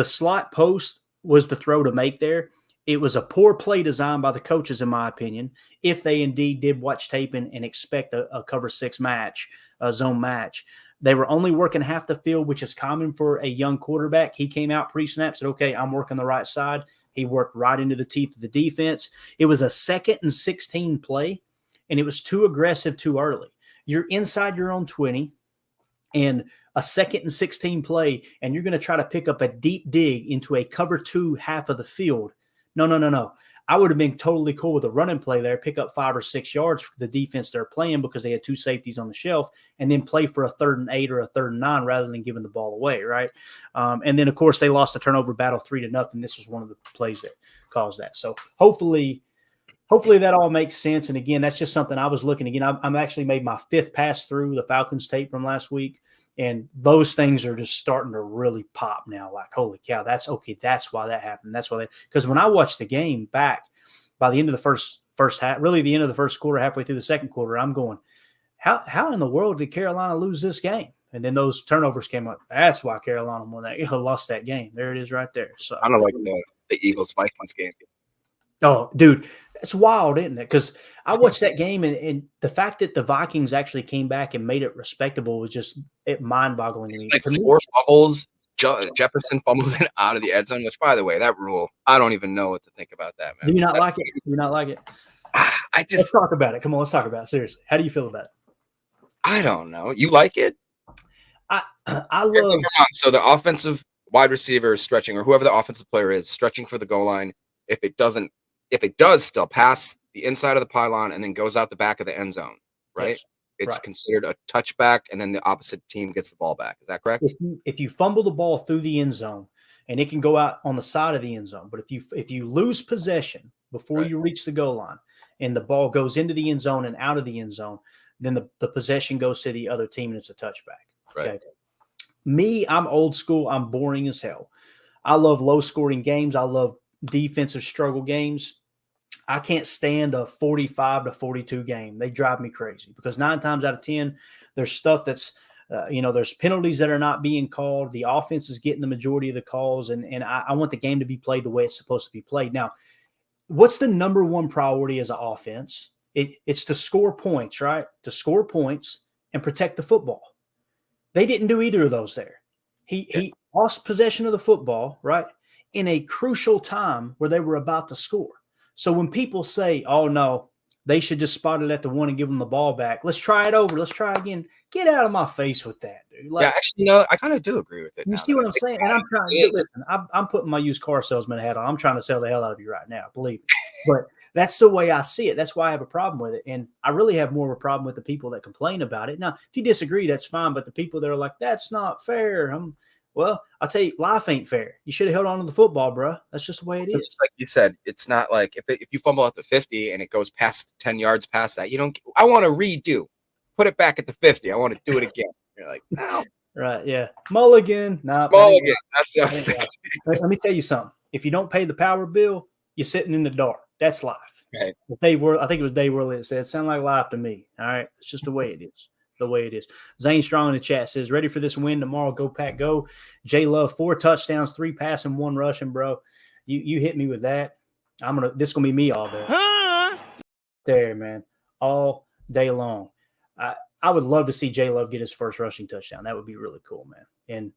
Speaker 3: slot post was the throw to make there. It was a poor play design by the coaches, in my opinion, if they indeed did watch tape and expect a cover 6 match, a zone match. They were only working half the field, which is common for a young quarterback. He came out pre-snap, said, okay, I'm working the right side. He worked right into the teeth of the defense. It was a 2nd and 16 play, and it was too aggressive too early. You're inside your own 20, and a 2nd and 16 play, and you're going to try to pick up a deep dig into a cover 2 half of the field. No. I would have been totally cool with a running play there, pick up 5 or 6 yards for the defense they're playing because they had 2 safeties on the shelf, and then play for a 3rd and 8 or a 3rd and 9 rather than giving the ball away, right? And then, of course, they lost the turnover battle 3-0. This was one of the plays that caused that. So hopefully that all makes sense. And again, that's just something I was looking again. I'm actually made my 5th pass through the Falcons tape from last week. And those things are just starting to really pop now. Like, holy cow, that's okay. That's why that happened. That's why because when I watched the game back by the end of the first half, really the end of the first quarter, halfway through the second quarter, I'm going, how in the world did Carolina lose this game? And then those turnovers came up. That's why Carolina lost that game. There it is right there. So
Speaker 4: I don't like the Eagles Vikings game.
Speaker 3: Oh, dude, it's wild, isn't it? Because I watched that game, and the fact that the Vikings actually came back and made it respectable was just mind-boggling to me.
Speaker 4: Like 4 fumbles, Jefferson fumbles it out of the end zone, which, by the way, that rule, I don't even know what to think about that, man.
Speaker 3: Do you not like it? Do you not like it? Let's talk about it. Come on, let's talk about it. Seriously. How do you feel about it?
Speaker 4: I don't know. You like it?
Speaker 3: I love –
Speaker 4: So the offensive wide receiver is stretching, or whoever the offensive player is, stretching for the goal line. If it does still pass the inside of the pylon and then goes out the back of the end zone, right?
Speaker 3: Yes.
Speaker 4: It's
Speaker 3: right.
Speaker 4: considered a touchback, and then the opposite team gets the ball back. Is that correct?
Speaker 3: If you fumble the ball through the end zone, and it can go out on the side of the end zone, but if you lose possession before you reach the goal line, and the ball goes into the end zone and out of the end zone, then the possession goes to the other team, and it's a touchback.
Speaker 4: Right.
Speaker 3: Okay. Me, I'm old school. I'm boring as hell. I love low-scoring games. I love defensive struggle games. I can't stand a 45-42 game. They drive me crazy because 9 times out of 10, there's stuff that's, there's penalties that are not being called. The offense is getting the majority of the calls, and I want the game to be played the way it's supposed to be played. Now, what's the number one priority as an offense? It's to score points, right? To score points and protect the football. They didn't do either of those there. He lost possession of the football, right, in a crucial time where they were about to score. So when people say, oh, no, they should just spot it at the 1 and give them the ball back. Let's try it over. Let's try again. Get out of my face with that, dude.
Speaker 4: Yeah, actually, no, I kind of do agree with it.
Speaker 3: You see what I'm saying? And I'm trying to listen. I'm putting my used car salesman hat on. I'm trying to sell the hell out of you right now, believe me. But that's the way I see it. That's why I have a problem with it. And I really have more of a problem with the people that complain about it. Now, if you disagree, that's fine. But the people that are like, that's not fair. Well, I'll tell you, life ain't fair. You should have held on to the football, bro. That's just the way it is.
Speaker 4: Just like you said, it's not like if you fumble at the 50 and it goes past 10 yards past that, I want to redo. Put it back at the 50. I want to do it again. You're like, no.
Speaker 3: Right, yeah. Mulligan. Nah,
Speaker 4: Mulligan. That's
Speaker 3: Let me tell you something. If you don't pay the power bill, you're sitting in the dark. That's life.
Speaker 4: Right.
Speaker 3: I think it was Dave Worley that said, "Sound like life to me." All right. It's just the way it is. the way it is. Zane Strong in the chat says, ready for this win tomorrow. Go Pack, go. J Love, 4 touchdowns, 3 passing, 1 rushing, bro. You hit me with that. This is gonna be me all day. There, man. All day long. I would love to see J Love get his first rushing touchdown. That would be really cool, man. And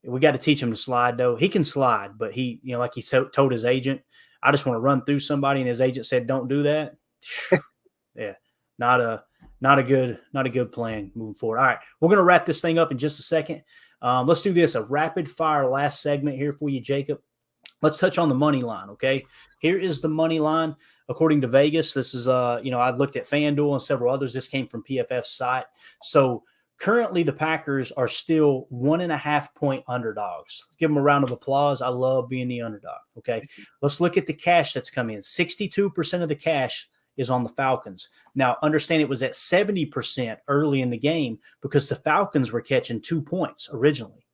Speaker 3: we got to teach him to slide, though. He can slide, but he, like he told his agent, I just want to run through somebody, and his agent said, "Don't do that." Yeah, not a good plan moving forward. All right, we're gonna wrap this thing up in just a second. Let's do this, a rapid fire last segment here for you, Jacob. Let's touch on the money line. Okay, here is the money line according to Vegas. This is I looked at FanDuel and several others. This came from PFF's site. So currently, the Packers are still 1.5 point underdogs. Let's give them a round of applause. I love being the underdog. Okay, let's look at the cash that's come in. 62% of the cash is on the Falcons. Now, understand it was at 70% early in the game because the Falcons were catching 2 points originally.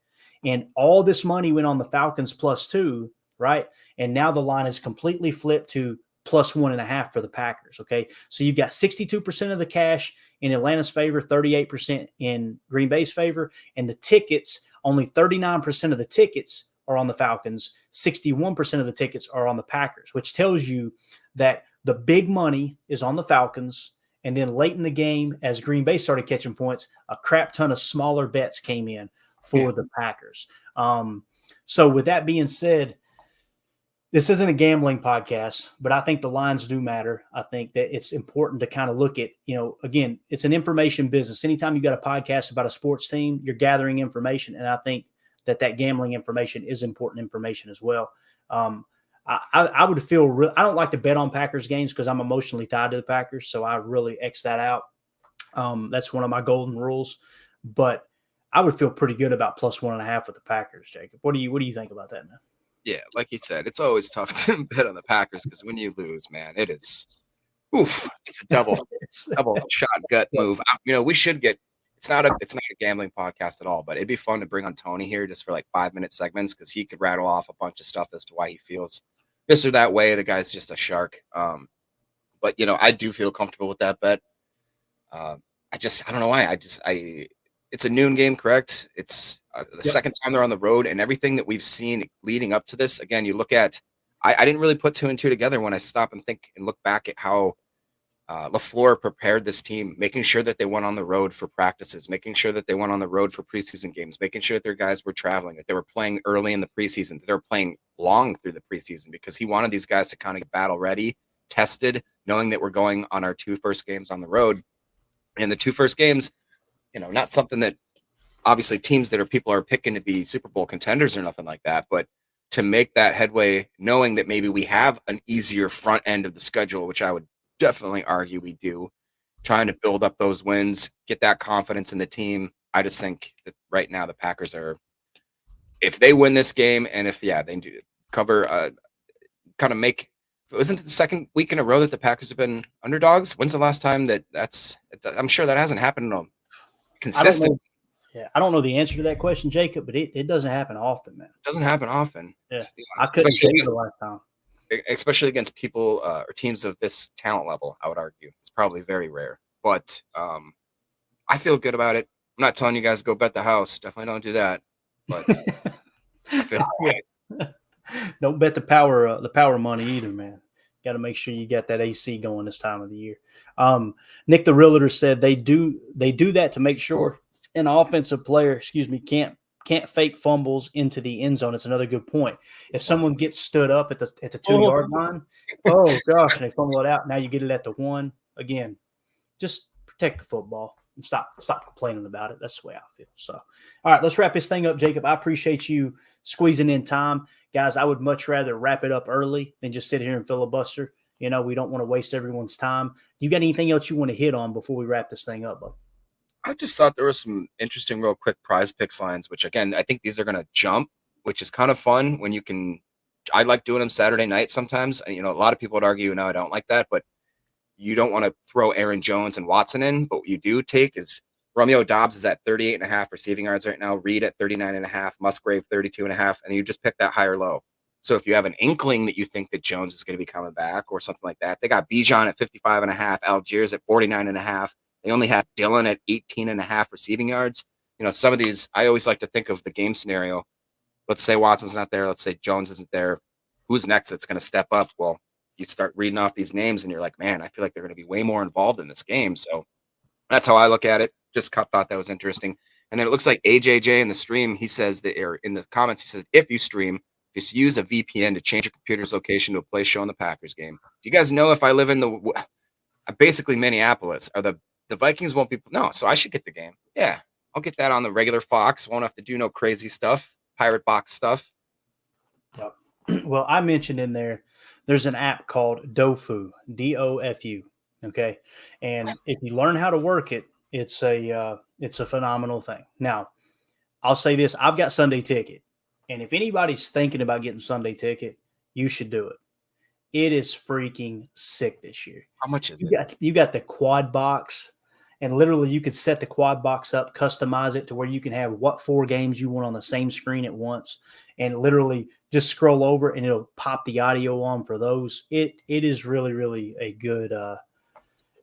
Speaker 3: And all this money went on the Falcons +2, right? And now the line is completely flipped to +1.5 for the Packers. Okay. So you've got 62% of the cash in Atlanta's favor, 38% in Green Bay's favor. And the tickets, only 39% of the tickets are on the Falcons. 61% of the tickets are on the Packers, which tells you that the big money is on the Falcons. And then late in the game, as Green Bay started catching points, a crap ton of smaller bets came in for the Packers. So with that being said, this isn't a gambling podcast, but I think the lines do matter. I think that it's important to kind of look at, again, it's an information business. Anytime you got a podcast about a sports team, you're gathering information. And I think that gambling information is important information as well. I would feel I don't like to bet on Packers games because I'm emotionally tied to the Packers. So I really X that out. That's one of my golden rules, but I would feel pretty good about +1.5 with the Packers, Jacob. What do you think about that, man?
Speaker 4: Yeah, like you said, it's always tough to bet on the Packers because when you lose, man, it's a double shot gut move. We should get. It's not a gambling podcast at all, but it'd be fun to bring on Tony here just for like 5-minute segments because he could rattle off a bunch of stuff as to why he feels this or that way. The guy's just a shark. But I do feel comfortable with that bet. I don't know why. It's a noon game, correct? It's the second time they're on the road, and everything that we've seen leading up to this. Again, you look at, I didn't really put 2 and 2 together when I stop and think and look back at how LaFleur prepared this team, making sure that they went on the road for practices, making sure that they went on the road for preseason games, making sure that their guys were traveling, that they were playing early in the preseason, that they were playing long through the preseason, because he wanted these guys to kind of get battle ready, tested, knowing that we're going on our 2 first games on the road. And the 2 first games, not something that obviously teams that people are picking to be Super Bowl contenders or nothing like that, but to make that headway, knowing that maybe we have an easier front end of the schedule, which I would definitely argue we do, trying to build up those wins, get that confidence in the team. I just think that right now the Packers are, if they win this game and if, they do cover, kind of make, isn't it the second week in a row that the Packers have been underdogs? When's the last time I'm sure that hasn't happened consistent.
Speaker 3: I don't know the answer to that question, Jacob, but it doesn't happen often, man.
Speaker 4: It doesn't happen often.
Speaker 3: Yeah. I couldn't say the last time.
Speaker 4: Especially against people or teams of this talent level, I would argue. It's probably very rare. But I feel good about it. I'm not telling you guys to go bet the house. Definitely don't do that. But I feel right.
Speaker 3: Don't bet the power money either, man. Got to make sure you got that AC going this time of the year. Nick the Realtor said they do that to make sure an offensive player, can't fake fumbles into the end zone. It's another good point. If someone gets stood up at the 2-yard line, oh gosh, and they fumble it out. Now you get it at the 1. Again, just protect the football and stop complaining about it. That's the way I feel. So, all right, let's wrap this thing up, Jacob. I appreciate you squeezing in time. Guys, I would much rather wrap it up early than just sit here and filibuster. We don't want to waste everyone's time. You got anything else you want to hit on before we wrap this thing up, bud?
Speaker 4: I just thought there were some interesting, real quick prize picks lines, which again, I think these are going to jump, which is kind of fun when you can. I like doing them Saturday night sometimes. A lot of people would argue, no, I don't like that, but you don't want to throw Aaron Jones and Watson in. But what you do take is Romeo Dobbs is at 38.5 receiving yards right now, Reed at 39.5, Musgrave 32.5, and you just pick that high or low. So if you have an inkling that you think that Jones is going to be coming back or something like that, they got Bijan at 55.5, Algiers at 49.5. They only had Dillon at 18.5 receiving yards. You know, some of these, I always like to think of the game scenario. Let's say Watson's not there. Let's say Jones isn't there. Who's next that's going to step up? Well, you start reading off these names and you're like, man, I feel like they're going to be way more involved in this game. So that's how I look at it. Just thought that was interesting. And then it looks like AJJ in the stream, he says that, or in the comments, he says, if you stream, just use a VPN to change your computer's location to a place showing the Packers game. Do you guys know if I live in basically Minneapolis, are the Vikings won't be, no, so I should get the game. Yeah, I'll get that on the regular Fox. Won't have to do no crazy stuff, pirate box stuff.
Speaker 3: Yep. Well, I mentioned in there's an app called Dofu, DOFU. Okay. And if you learn how to work it, it's a phenomenal thing. Now, I'll say this, I've got Sunday Ticket. And if anybody's thinking about getting Sunday Ticket, you should do it. It is freaking sick this year.
Speaker 4: How much is it?
Speaker 3: You got the quad box, and literally you could set the quad box up, customize it to where you can have what 4 games you want on the same screen at once, and literally just scroll over and it'll pop the audio on for those. It is really, really a good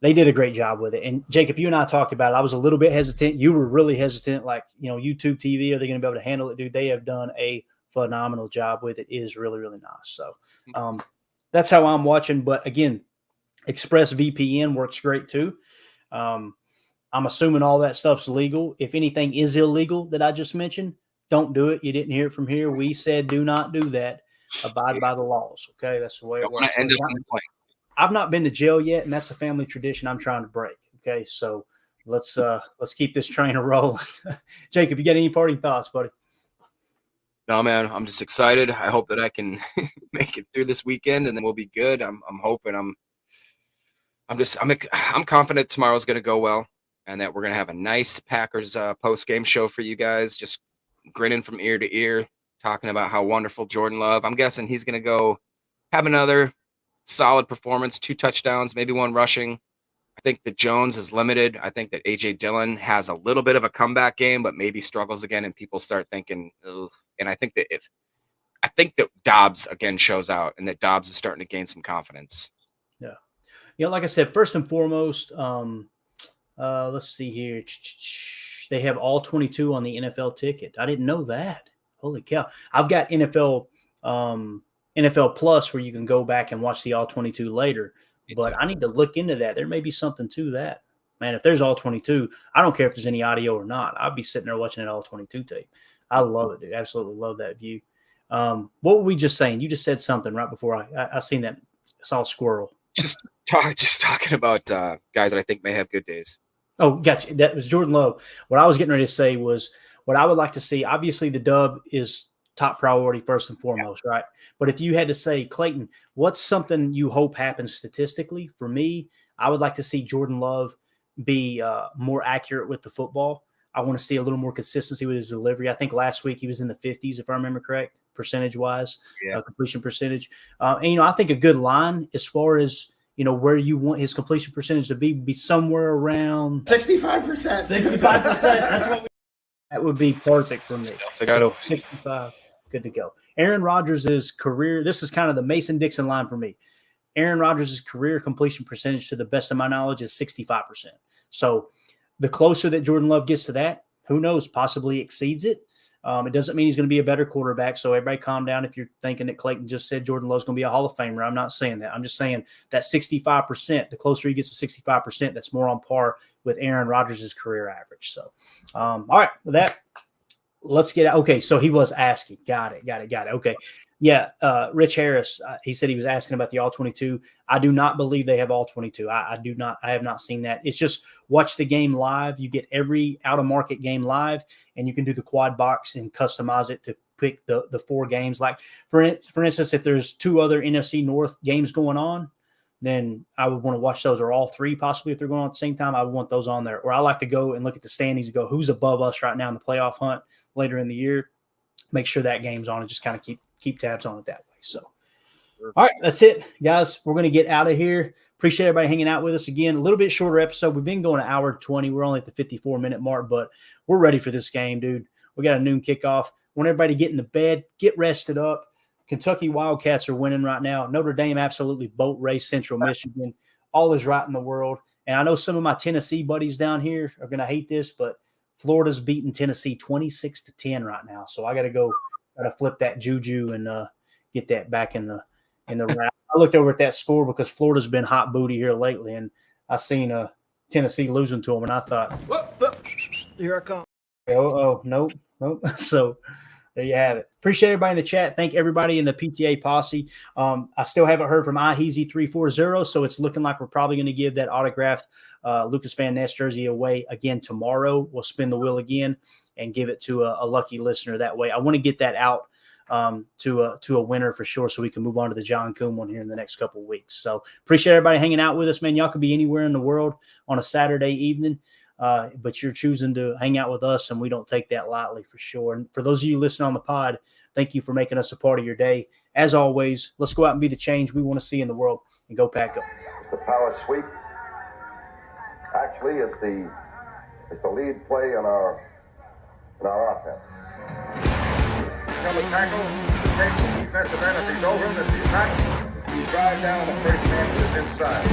Speaker 3: they did a great job with it. And Jacob, you and I talked about it. I was a little bit hesitant. You were really hesitant, like, YouTube TV, are they going to be able to handle it? Dude, they have done a phenomenal job with it. It is really, really nice. So that's how I'm watching. But again, ExpressVPN works great too. I'm assuming all that stuff's legal. If anything is illegal that I just mentioned, don't do it. You didn't hear it from here. We said do not do that. Abide by the laws. Okay, that's the way it works. I've not been to jail yet, and that's a family tradition I'm trying to break. Okay, so let's keep this train rolling. Jacob, you got any parting thoughts, buddy?
Speaker 4: No, man, I'm just excited. I hope that I can make it through this weekend, and then we'll be good. I'm hoping. I'm confident tomorrow's going to go well, and that we're going to have a nice Packers post game show for you guys. Just grinning from ear to ear, talking about how wonderful Jordan Love. I'm guessing he's going to go have another solid performance, 2 touchdowns, maybe 1 rushing. I think that Jones is limited. I think that A.J. Dillon has a little bit of a comeback game, but maybe struggles again, and people start thinking, ugh. And I think that Dobbs again shows out, and that Dobbs is starting to gain some confidence.
Speaker 3: Yeah. Like I said, first and foremost, let's see here. They have all 22 on the NFL ticket. I didn't know that. Holy cow. I've got NFL Plus where you can go back and watch the all 22 later. But I need to look into that. There may be something to that. Man, if there's all 22, I don't care if there's any audio or not. I'll be sitting there watching it all 22 tape. I love it, dude. Absolutely love that view. What were we just saying? You just said something right before I seen that. I saw a squirrel.
Speaker 4: Just talking about guys that I think may have good days.
Speaker 3: Oh, gotcha. That was Jordan Love. What I was getting ready to say was what I would like to see. Obviously, the dub is top priority first and foremost, right? But if you had to say, Clayton, what's something you hope happens statistically? For me, I would like to see Jordan Love be more accurate with the football. I want to see a little more consistency with his delivery. I think last week he was in the 50s, if I remember correct, percentage-wise, completion percentage. And, I think a good line as far as, where you want his completion percentage to be somewhere around
Speaker 6: 65%.
Speaker 3: 65%. That's what that would be perfect for me. 65, good to go. Aaron Rodgers' career, this is kind of the Mason-Dixon line for me. Aaron Rodgers' career completion percentage, to the best of my knowledge, is 65%. So the closer that Jordan Love gets to that, who knows, possibly exceeds it. It doesn't mean he's going to be a better quarterback. So everybody calm down if you're thinking that Clayton just said Jordan Love's going to be a Hall of Famer. I'm not saying that. I'm just saying that 65%, the closer he gets to 65%, that's more on par with Aaron Rodgers' career average. So, all right, with that, let's get out. Okay, so he was asking. Got it. Okay. Yeah, Rich Harris, he said he was asking about the All-22. I do not believe they have All-22. I do not. I have not seen that. It's just watch the game live. You get every out-of-market game live, and you can do the quad box and customize it to pick the 4 games. Like, for instance, if there's 2 other NFC North games going on, then I would want to watch those, or all 3 possibly if they're going on at the same time. I would want those on there. Or I like to go and look at the standings and go, who's above us right now in the playoff hunt later in the year. Make sure that game's on and just kind of keep tabs on it that way. So, all right, that's it, guys. We're going to get out of here. Appreciate everybody hanging out with us again. A little bit shorter episode. We've been going an hour 20. We're only at the 54-minute mark, but we're ready for this game, dude. We got a noon kickoff. Want everybody to get in the bed, get rested up. Kentucky Wildcats are winning right now. Notre Dame absolutely boat race Central Michigan. All is right in the world. And And I know some of my Tennessee buddies down here are going to hate this, but Florida's beating Tennessee 26-10 right now. So I got to flip that juju and get that back in the round. I looked over at that score because Florida's been hot booty here lately, and I seen Tennessee losing to them, and I thought,
Speaker 6: Here I come.
Speaker 3: nope. So there you have it. Appreciate everybody in the chat. Thank everybody in the PTA posse. I still haven't heard from iHeezy340, so it's looking like we're probably going to give that autographed Lucas Van Ness jersey away again tomorrow. We'll spin the wheel again and give it to a lucky listener that way. I want to get that out to a winner for sure, so we can move on to the John Coon one here in the next couple of weeks. So appreciate everybody hanging out with us, man. Y'all could be anywhere in the world on a Saturday evening, but you're choosing to hang out with us, and we don't take that lightly for sure. And for those of you listening on the pod, thank you for making us a part of your day. As always, let's go out and be the change we want to see in the world, and go Pack Go.
Speaker 1: The power sweep. Actually, it's the lead play in our offense.
Speaker 2: Come a tackle, take the defensive end if he's over him. If he's not, you drive down the first man to his inside.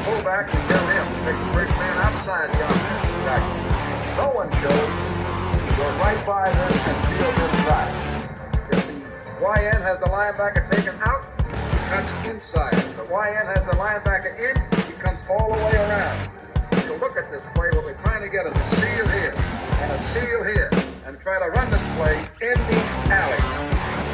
Speaker 2: Fullback, you tell him to take the first man outside the offensive tackle. No one shows. Go right by them and field inside. If the YN has the linebacker taken out, he cuts inside. If the YN has the linebacker in, he comes all the way around. So look at this play. What we're trying to get is a seal here and a seal here, and try to run this play in the alley.